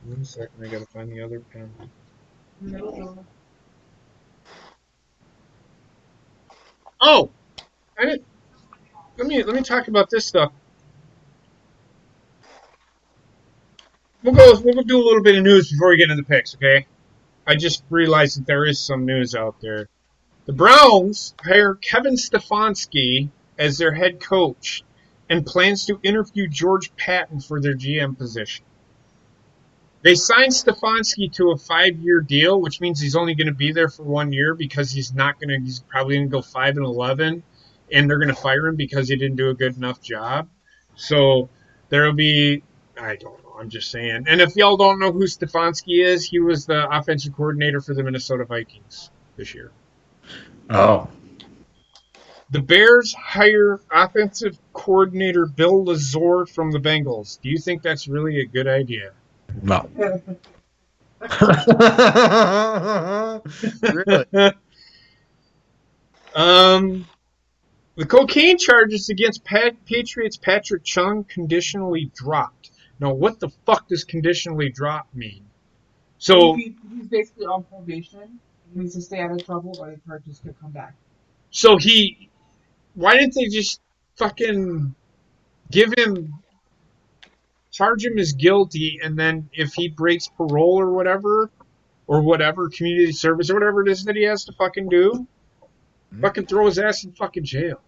Speaker 1: 1 second, I gotta find the other pen. Oh, I didn't. Let me talk about this stuff. We'll go do a little bit of news before we get into the picks, okay? I just realized that there is some news out there. The Browns hire Kevin Stefanski as their head coach and plans to interview George Patton for their GM position. They signed Stefanski to a 5-year deal, which means he's only going to be there for 1 year because he's probably going to go 5-11, and they're going to fire him because he didn't do a good enough job. So there'll be, I don't know, I'm just saying. And if y'all don't know who Stefanski is, he was the offensive coordinator for the Minnesota Vikings this year.
Speaker 4: Oh.
Speaker 1: The Bears hire offensive coordinator Bill Lazor from the Bengals. Do you think that's really a good idea?
Speaker 4: No.
Speaker 1: Really? The cocaine charges against Patriots Patrick Chung conditionally dropped. Now, what the fuck does conditionally drop mean? So
Speaker 3: he's basically on probation. He needs to stay out of trouble, or the charges could come back.
Speaker 1: So why didn't they just fucking charge him as guilty, and then if he breaks parole or whatever, community service or whatever it is that he has to fucking do, fucking throw his ass in fucking jail.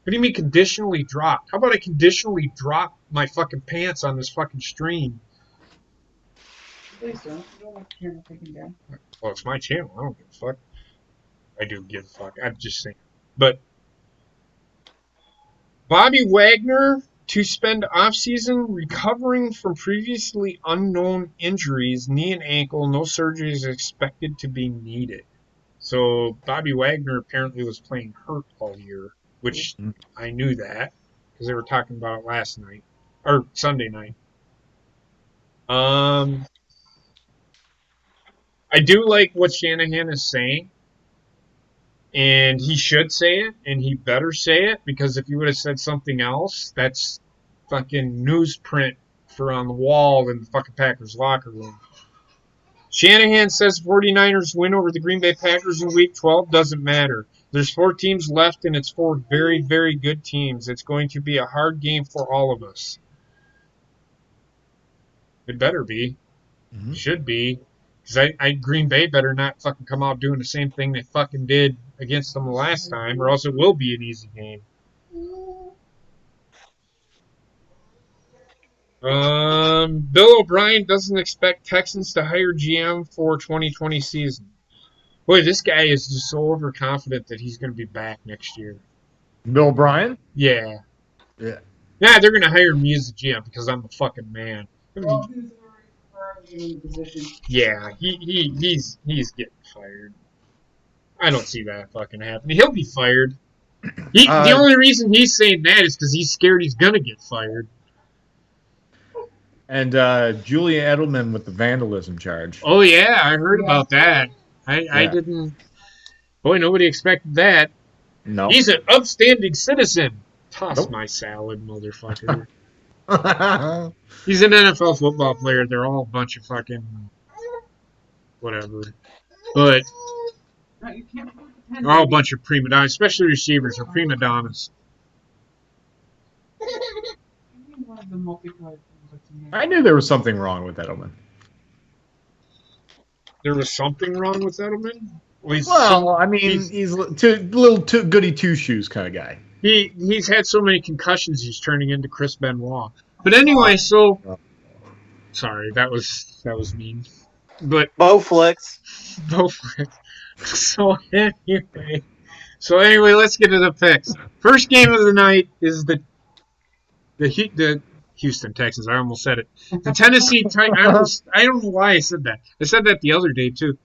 Speaker 1: What do you mean conditionally dropped? How about I conditionally drop my fucking pants on this fucking stream?
Speaker 3: Please don't. You don't want the camera taken down.
Speaker 1: Well, it's my channel. I don't give a fuck. I do give a fuck. I'm just saying. But Bobby Wagner to spend offseason recovering from previously unknown injuries, knee and ankle. No surgery is expected to be needed. So Bobby Wagner apparently was playing hurt all year, which I knew that because they were talking about it last night or Sunday night. I do like what Shanahan is saying, and he should say it, and he better say it, because if he would have said something else, that's fucking newsprint for on the wall in the fucking Packers locker room. Shanahan says 49ers win over the Green Bay Packers in Week 12 doesn't matter. There's 4 teams left, and it's 4 very, very good teams. It's going to be a hard game for all of us. It better be.
Speaker 4: Mhm.
Speaker 1: Should be. Because Green Bay better not fucking come out doing the same thing they fucking did against them the last time, or else it will be an easy game. Bill O'Brien doesn't expect Texans to hire GM for 2020 season. Boy, this guy is just so overconfident that he's going to be back next year.
Speaker 4: Bill Bryan?
Speaker 1: Yeah.
Speaker 4: Yeah.
Speaker 1: Yeah, they're going to hire me as a GM because I'm the fucking man.
Speaker 3: Well, who's in the position?
Speaker 1: Yeah, he's getting fired. I don't see that fucking happening. He'll be fired. The only reason he's saying that is because he's scared he's going to get fired.
Speaker 4: And Julia Edelman with the vandalism charge.
Speaker 1: Oh, yeah, I heard about that. I didn't. Boy, nobody expected that.
Speaker 4: No.
Speaker 1: He's an upstanding citizen. Toss my salad, motherfucker. He's an NFL football player. They're all a bunch of fucking whatever. But they're all a bunch of prima donnas, especially receivers are prima donnas.
Speaker 4: I knew there was something wrong with Edelman.
Speaker 1: There was something wrong with Edelman?
Speaker 4: Well, I mean, he's a little too goody two shoes kind of guy.
Speaker 1: He's had so many concussions. He's turning into Chris Benoit. But anyway, so sorry, that was mean. But
Speaker 2: Bowflex.
Speaker 1: So anyway, let's get to the picks. First game of the night is the Houston Texans. I almost said it. The Tennessee Titans. I don't know why I said that. I said that the other day too.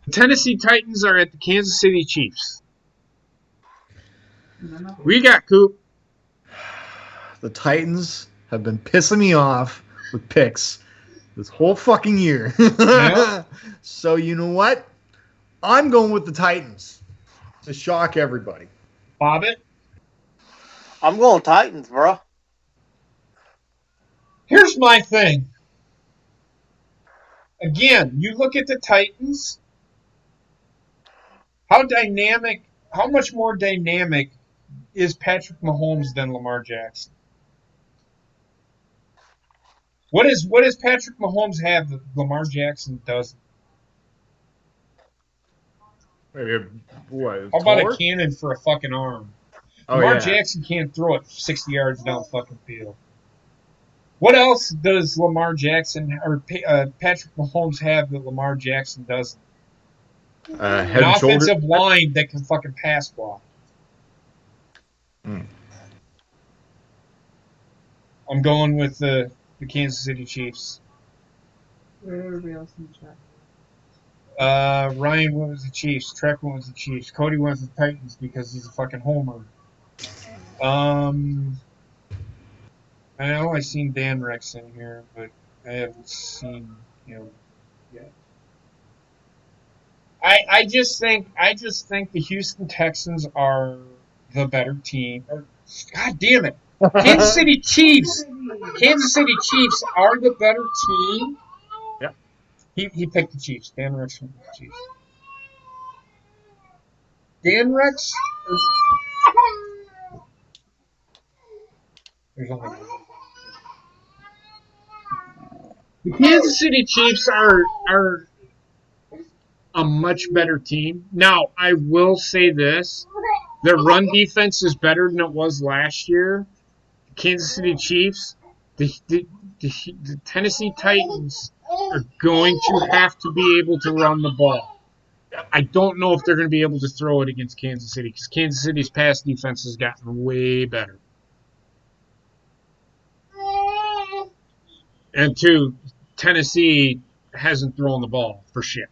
Speaker 1: The Tennessee Titans are at the Kansas City Chiefs. We got Coop.
Speaker 4: The Titans have been pissing me off with picks this whole fucking year.
Speaker 1: Yep.
Speaker 4: So you know what? I'm going with the Titans to shock everybody.
Speaker 1: Bobbit.
Speaker 2: I'm going Titans, bro.
Speaker 1: Here's my thing. Again, you look at the Titans. How much more dynamic is Patrick Mahomes than Lamar Jackson? What does Patrick Mahomes have that Lamar Jackson doesn't?
Speaker 4: What?
Speaker 1: How about a cannon for a fucking arm?
Speaker 4: Oh,
Speaker 1: Lamar
Speaker 4: yeah.
Speaker 1: Jackson can't throw it 60 yards down the fucking field. What else does Lamar Jackson or Patrick Mahomes have that Lamar Jackson doesn't?
Speaker 4: Head
Speaker 1: An
Speaker 4: and shoulder.
Speaker 1: offensive line that can fucking pass block. I'm going with the Kansas City Chiefs.
Speaker 3: Everybody else in the chat.
Speaker 1: Ryan went with the Chiefs. Trek went with the Chiefs. Cody went with the Titans because he's a fucking homer. I know I've seen Dan Rex in here, but I haven't seen him yet. I just think the Houston Texans are the better team. God damn it. Kansas City Chiefs. Kansas City Chiefs are the better team.
Speaker 4: Yep.
Speaker 1: He picked the Chiefs. Dan Rex picked the Chiefs. Dan Rex? There's only one. The Kansas City Chiefs are a much better team. Now, I will say this. Their run defense is better than it was last year. The Kansas City Chiefs, the Tennessee Titans are going to have to be able to run the ball. I don't know if they're going to be able to throw it against Kansas City because Kansas City's pass defense has gotten way better. And two, Tennessee hasn't thrown the ball for shit.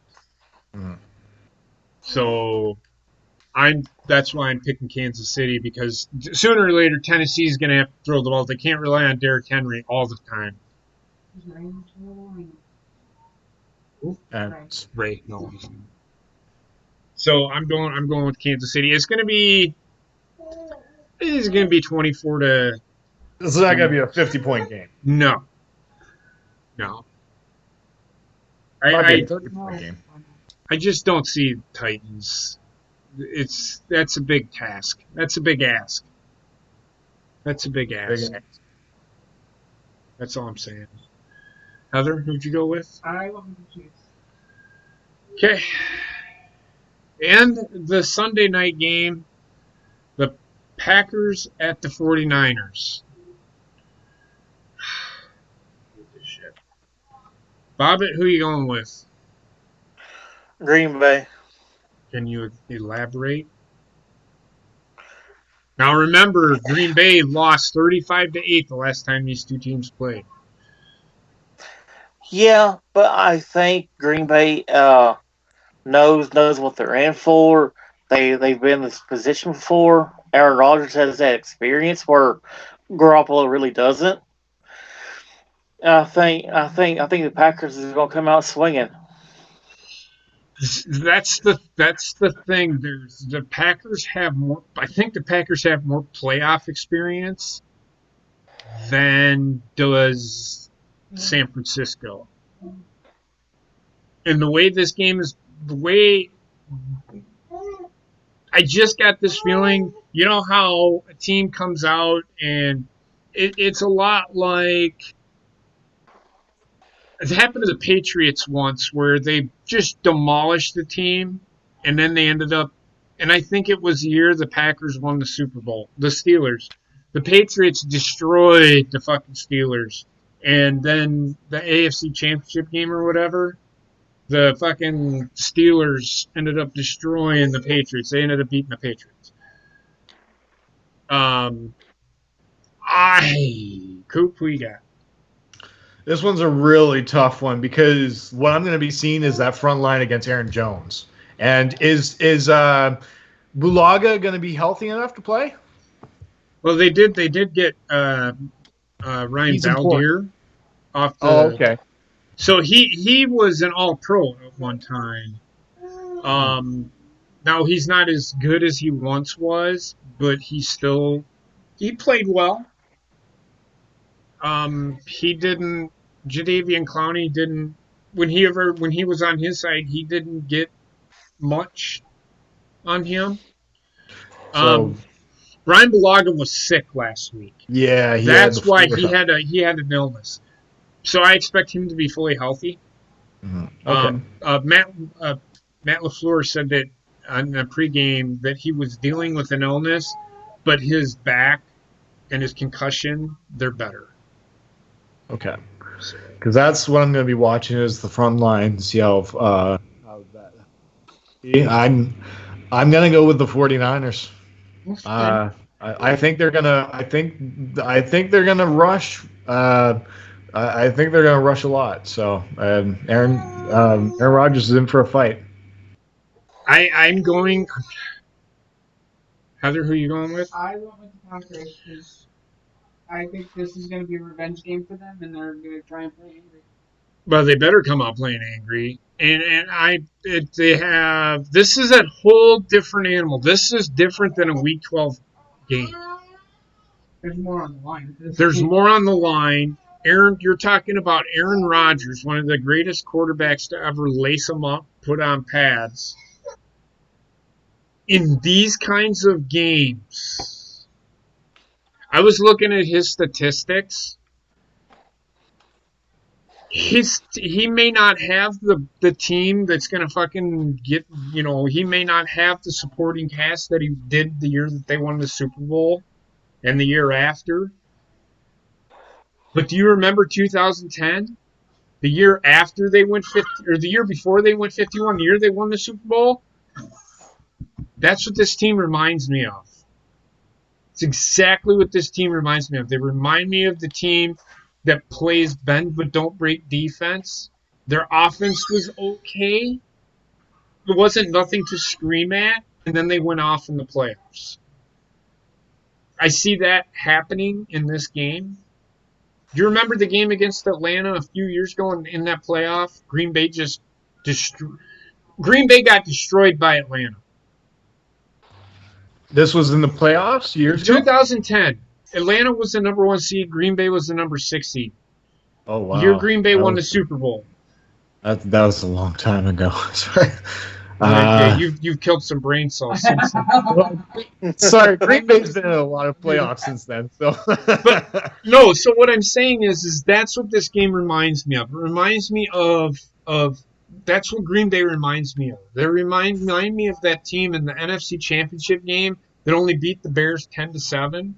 Speaker 1: So that's why I'm picking Kansas City because sooner or later Tennessee's going to have to throw the ball. They can't rely on Derrick Henry all the time.
Speaker 4: And
Speaker 1: Ray, no. So I'm going with Kansas City. It's going to be 24 to.
Speaker 4: This is not going to be a 50-point game.
Speaker 1: No.
Speaker 4: Might be a 30-point game.
Speaker 1: I just don't see Titans. That's a big task. That's a big ask. That's all I'm saying. Heather, who'd you go with?
Speaker 3: I went with the Chiefs.
Speaker 1: Okay. And the Sunday night game, the Packers at the 49ers. Bobbit, who are you going with?
Speaker 2: Green Bay.
Speaker 1: Can you elaborate? Now remember, Green Bay lost 35-8 the last time these two teams played.
Speaker 2: Yeah, but I think Green Bay knows what they're in for. They've been in this position before. Aaron Rodgers has that experience where Garoppolo really doesn't. I think the Packers is going to come out swinging.
Speaker 1: That's the thing. The Packers have more. I think the Packers have more playoff experience than does San Francisco. And the way this game is, the way I just got this feeling. You know how a team comes out and it's a lot like it happened to the Patriots once where they just demolished the team and then they ended up and I think it was the year the Packers won the Super Bowl. The Steelers. The Patriots destroyed the fucking Steelers. And then the AFC Championship game or whatever, the fucking Steelers ended up destroying the Patriots. They ended up beating the Patriots. Coop, who you got?
Speaker 4: This one's a really tough one because what I'm going to be seeing is that front line against Aaron Jones. And is Bulaga going to be healthy enough to play?
Speaker 1: Well, they did get Ryan Valdir off the.
Speaker 4: Oh, okay.
Speaker 1: So he was an All-Pro at one time. Now he's not as good as he once was, but he played well. Jadeveon Clowney didn't when he was on his side, he didn't get much on him.
Speaker 4: So
Speaker 1: Brian Bulaga was sick last week.
Speaker 4: yeah,
Speaker 1: That's why he had an illness. So I expect him to be fully healthy.
Speaker 4: Mm-hmm. Okay.
Speaker 1: Matt LaFleur said that on the pregame that he was dealing with an illness, but his back and his concussion, they're better.
Speaker 4: Okay. Because that's what I'm going to be watching is the front line. See how that. I'm going to go with the 49ers. I think they're gonna. I think they're gonna rush. I think they're gonna rush a lot. So Aaron Rodgers is in for a fight.
Speaker 1: I'm going. Heather, who are you going with?
Speaker 3: I went with the Packers because I think this is going to be a revenge game for them, and they're going to try and play angry.
Speaker 1: Well, they better come out playing angry. They have. This is a whole different animal. This is different than a Week 12 game.
Speaker 3: There's more on the line.
Speaker 1: There's more on the line. You're talking about Aaron Rodgers, one of the greatest quarterbacks to ever lace them up, put on pads. In these kinds of games, I was looking at his statistics. He may not have the team that's going to fucking get, he may not have the supporting cast that he did the year that they won the Super Bowl and the year after. But do you remember 2010? The year after they went 50, or the year before they went 51, the year they won the Super Bowl? That's what this team reminds me of. It's exactly what this team reminds me of. They remind me of the team that plays bend but don't break defense. Their offense was okay. There wasn't nothing to scream at, and then they went off in the playoffs. I see that happening in this game. Do you remember the game against Atlanta a few years ago in that playoff? Green Bay got destroyed by Atlanta.
Speaker 4: This was in the playoffs years ago?
Speaker 1: 2010. Atlanta was the number 1 seed. Green Bay was the number 6 seed.
Speaker 4: Oh, wow.
Speaker 1: Year Green Bay won the Super Bowl.
Speaker 4: That was a long time ago. Sorry.
Speaker 1: Okay, you've killed some brain cells since then.
Speaker 4: Sorry, Green Bay's been in a lot of playoffs since then. So,
Speaker 1: But no, so what I'm saying is that's what this game reminds me of. It reminds me of that's what Green Bay reminds me of. They remind me of that team in the NFC Championship game that only beat the Bears 10-7.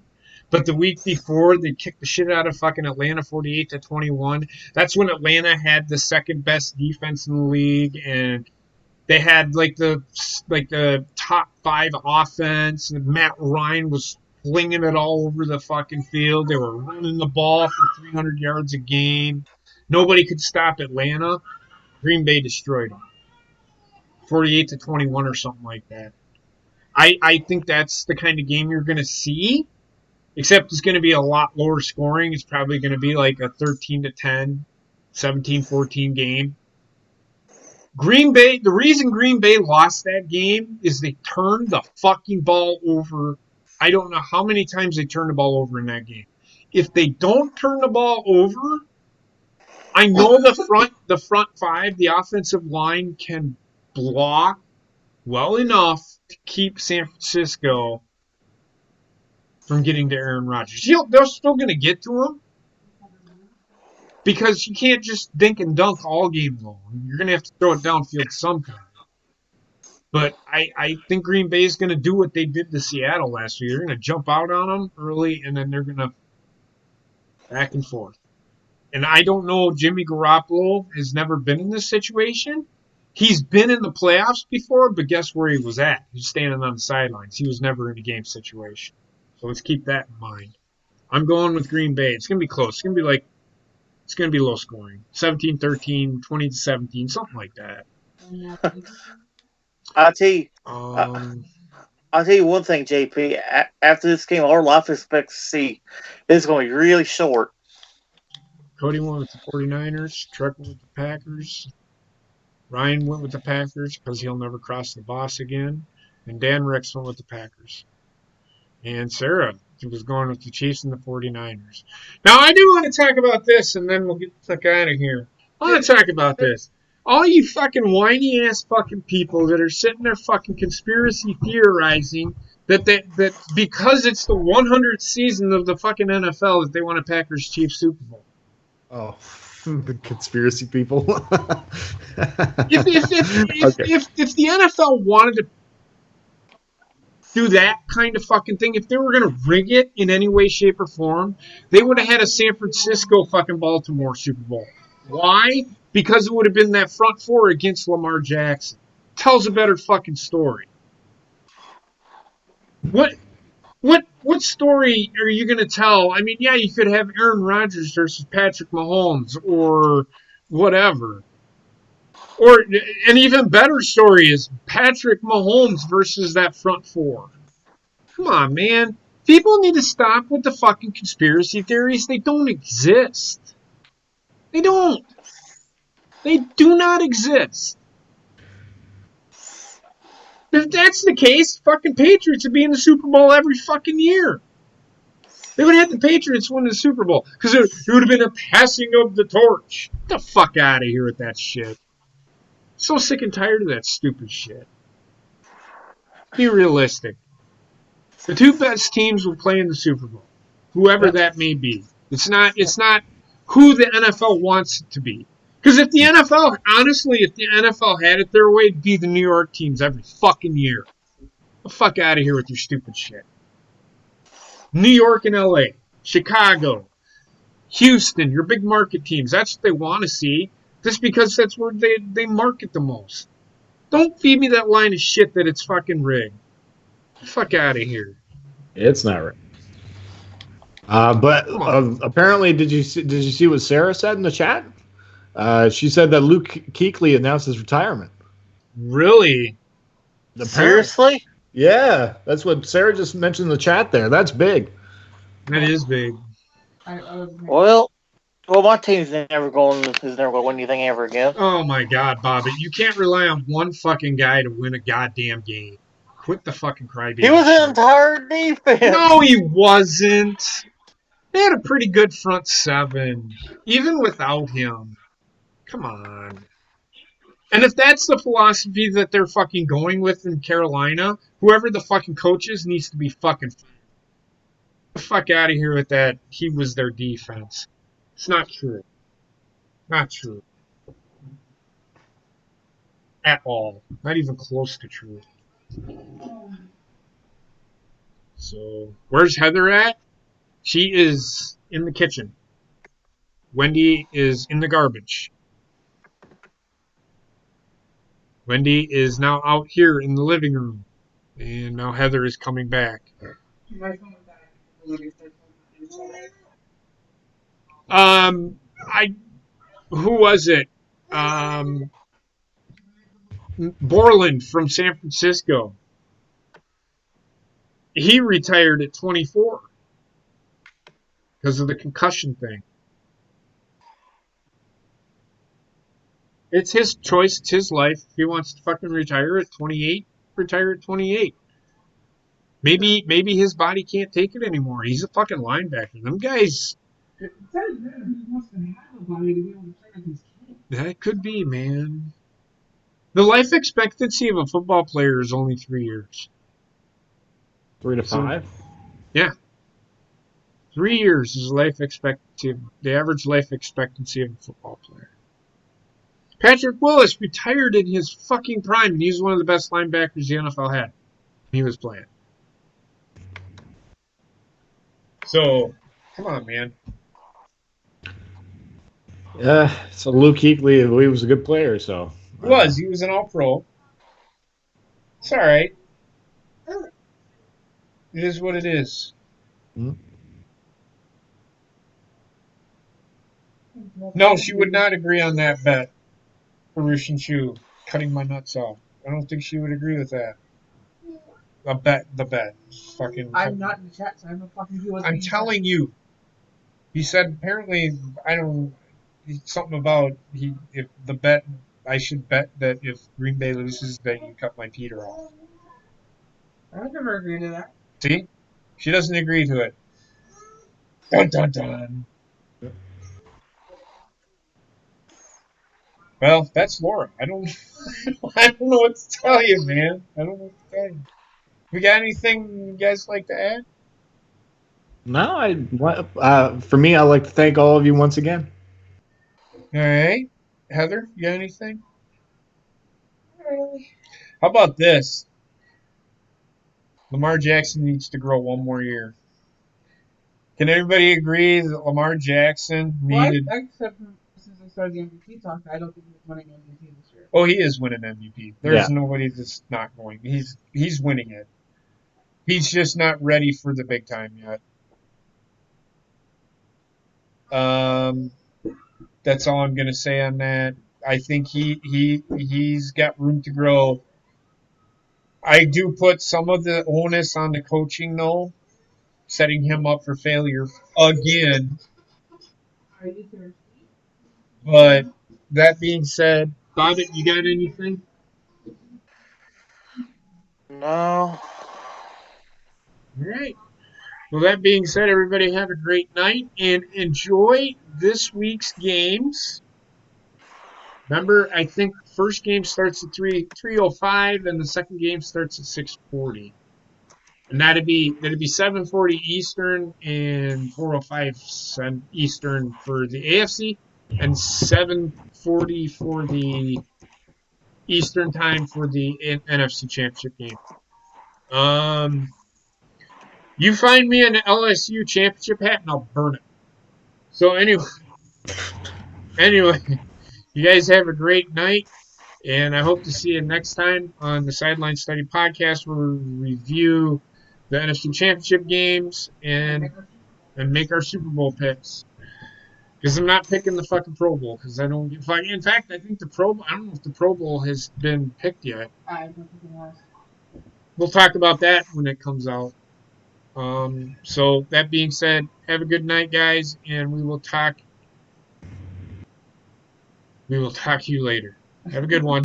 Speaker 1: But the week before, they kicked the shit out of fucking Atlanta 48-21. That's when Atlanta had the second best defense in the league, and they had like the top 5 offense, and Matt Ryan was flinging it all over the fucking field. They were running the ball for 300 yards a game. Nobody could stop Atlanta. Green Bay destroyed them, 48-21 or something like that. I think that's the kind of game you're going to see, except it's going to be a lot lower scoring. It's probably going to be like a 13-10, 17-14 game. Green Bay, the reason Green Bay lost that game is they turned the fucking ball over. I don't know how many times they turned the ball over in that game. If they don't turn the ball over, I know the front 5, the offensive line can block well enough to keep San Francisco from getting to Aaron Rodgers. They're still going to get to him because you can't just dink and dunk all game long. You're going to have to throw it downfield sometime. But I think Green Bay is going to do what they did to Seattle last year. They're going to jump out on them early, and then they're going to back and forth. And I don't know, Jimmy Garoppolo has never been in this situation. He's been in the playoffs before, but guess where he was at? He was standing on the sidelines. He was never in a game situation. So let's keep that in mind. I'm going with Green Bay. It's going to be close. It's going to be low scoring. 17-13, 20-17, something like that.
Speaker 2: I'll tell you one thing, JP. After this game, our life expectancy is going to be really short.
Speaker 1: Cody went with the 49ers. Truck went with the Packers. Ryan went with the Packers because he'll never cross the boss again. And Dan Rex went with the Packers. And Sarah was going with the Chiefs and the 49ers. Now, I do want to talk about this, and then we'll get the fuck out of here. I want to talk about this. All you fucking whiny-ass fucking people that are sitting there fucking conspiracy theorizing that because it's the 100th season of the fucking NFL that they want a Packers-Chiefs Super Bowl.
Speaker 4: oh, the conspiracy people.
Speaker 1: If the NFL wanted to do that kind of fucking thing, if they were going to rig it in any way, shape, or form, they would have had a San Francisco fucking Baltimore Super Bowl. Why? Because it would have been that front 4 against Lamar Jackson. Tells a better fucking story. What story are you going to tell? I mean, yeah, you could have Aaron Rodgers versus Patrick Mahomes or whatever. Or an even better story is Patrick Mahomes versus that front 4. Come on, man. People need to stop with the fucking conspiracy theories. They don't exist. They don't. They do not exist. If that's the case, fucking Patriots would be in the Super Bowl every fucking year. They would have had the Patriots win the Super Bowl because it would have been a passing of the torch. Get the fuck out of here with that shit. So sick and tired of that stupid shit. Be realistic. The 2 best teams will play in the Super Bowl, whoever that may be. It's not who the NFL wants it to be. Because if the NFL had it their way, it'd be the New York teams every fucking year. Get the fuck out of here with your stupid shit. New York and LA, Chicago, Houston, your big market teams. That's what they want to see. Just because that's where they market the most. Don't feed me that line of shit that it's fucking rigged. Get the fuck out of here.
Speaker 4: It's not right. But apparently, did you see what Sarah said in the chat? She said that Luke Kuechly announced his retirement.
Speaker 1: Really?
Speaker 2: Seriously?
Speaker 4: Yeah, that's what Sarah just mentioned in the chat there. That's big.
Speaker 1: That is big.
Speaker 2: Well, my team's never going to win anything ever again.
Speaker 1: Oh my God, Bobby! You can't rely on one fucking guy to win a goddamn game. Quit the fucking crybaby.
Speaker 2: He was an entire defense.
Speaker 1: No, he wasn't. They had a pretty good front 7, even without him. Come on. And if that's the philosophy that they're fucking going with in Carolina, whoever the fucking coach is needs to be fucking fired. Get the fuck out of here with that. He was their defense. It's not true. Not true. At all. Not even close to true. So, where's Heather at? She is in the kitchen. Wendy is in the garbage. Wendy is now out here in the living room. And now Heather is coming back. I who was it? Borland from San Francisco. He retired at 24 because of the concussion thing. It's his choice. It's his life. If he wants to fucking retire at 28, retire at 28. Maybe his body can't take it anymore. He's a fucking linebacker. Them guys. That could be, man. The life expectancy of a football player is only 3 years.
Speaker 4: 3 to 5?
Speaker 1: Yeah. 3 years is life expectancy. The average life expectancy of a football player. Patrick Willis retired in his fucking prime, and he's one of the best linebackers the NFL had. He was playing. So, come on, man.
Speaker 4: So Luke Kuechly, he was a good player, so.
Speaker 1: He was. He was an all-pro. It's all right. It is what it is. No, she would not agree on that bet. Russian shoe, cutting my nuts off. I don't think she would agree with that. The bet. Fucking.
Speaker 3: I'm not in the chat, so I don't fucking do what's
Speaker 1: I'm telling you. He said apparently something about if the bet I should bet that if Green Bay loses that you cut my Peter off.
Speaker 3: I would never agree to that.
Speaker 1: See? She doesn't agree to it. Dun dun dun. Well, that's Laura. I don't know what to tell you, man. I don't know what to tell you. We got anything you guys like to add?
Speaker 4: No, for me, I'd like to thank all of you once again.
Speaker 1: All right. Heather, you got anything? Not really. How about this? Lamar Jackson needs to grow one more year. Can everybody agree that Lamar Jackson needed...
Speaker 3: Well, except since I started the MVP talk, I don't think he's winning MVP this year.
Speaker 1: Oh, he is winning MVP. There's nobody that's not going. He's winning it. He's just not ready for the big time yet. That's all I'm gonna say on that. I think he's got room to grow. I do put some of the onus on the coaching though, setting him up for failure again. But that being said, Bobbitt, you got anything?
Speaker 2: No.
Speaker 1: All right. Well, that being said, everybody have a great night and enjoy this week's games. Remember, I think first game starts at 3:05 and the second game starts at 6:40. And that'd be 7:40 Eastern and 4:05 Eastern for the AFC and 7:40 for the Eastern time for the NFC Championship game. You find me an LSU championship hat and I'll burn it. So anyway, you guys have a great night, and I hope to see you next time on the Sideline Study Podcast where we review the NFC Championship games and make our Super Bowl picks. Because I'm not picking the fucking Pro Bowl because I don't. In fact, I think I don't know if the Pro Bowl has been picked yet.
Speaker 3: I don't think it has.
Speaker 1: We'll talk about that when it comes out. So that being said, have a good night, guys, and we will talk to you later. Have a good one.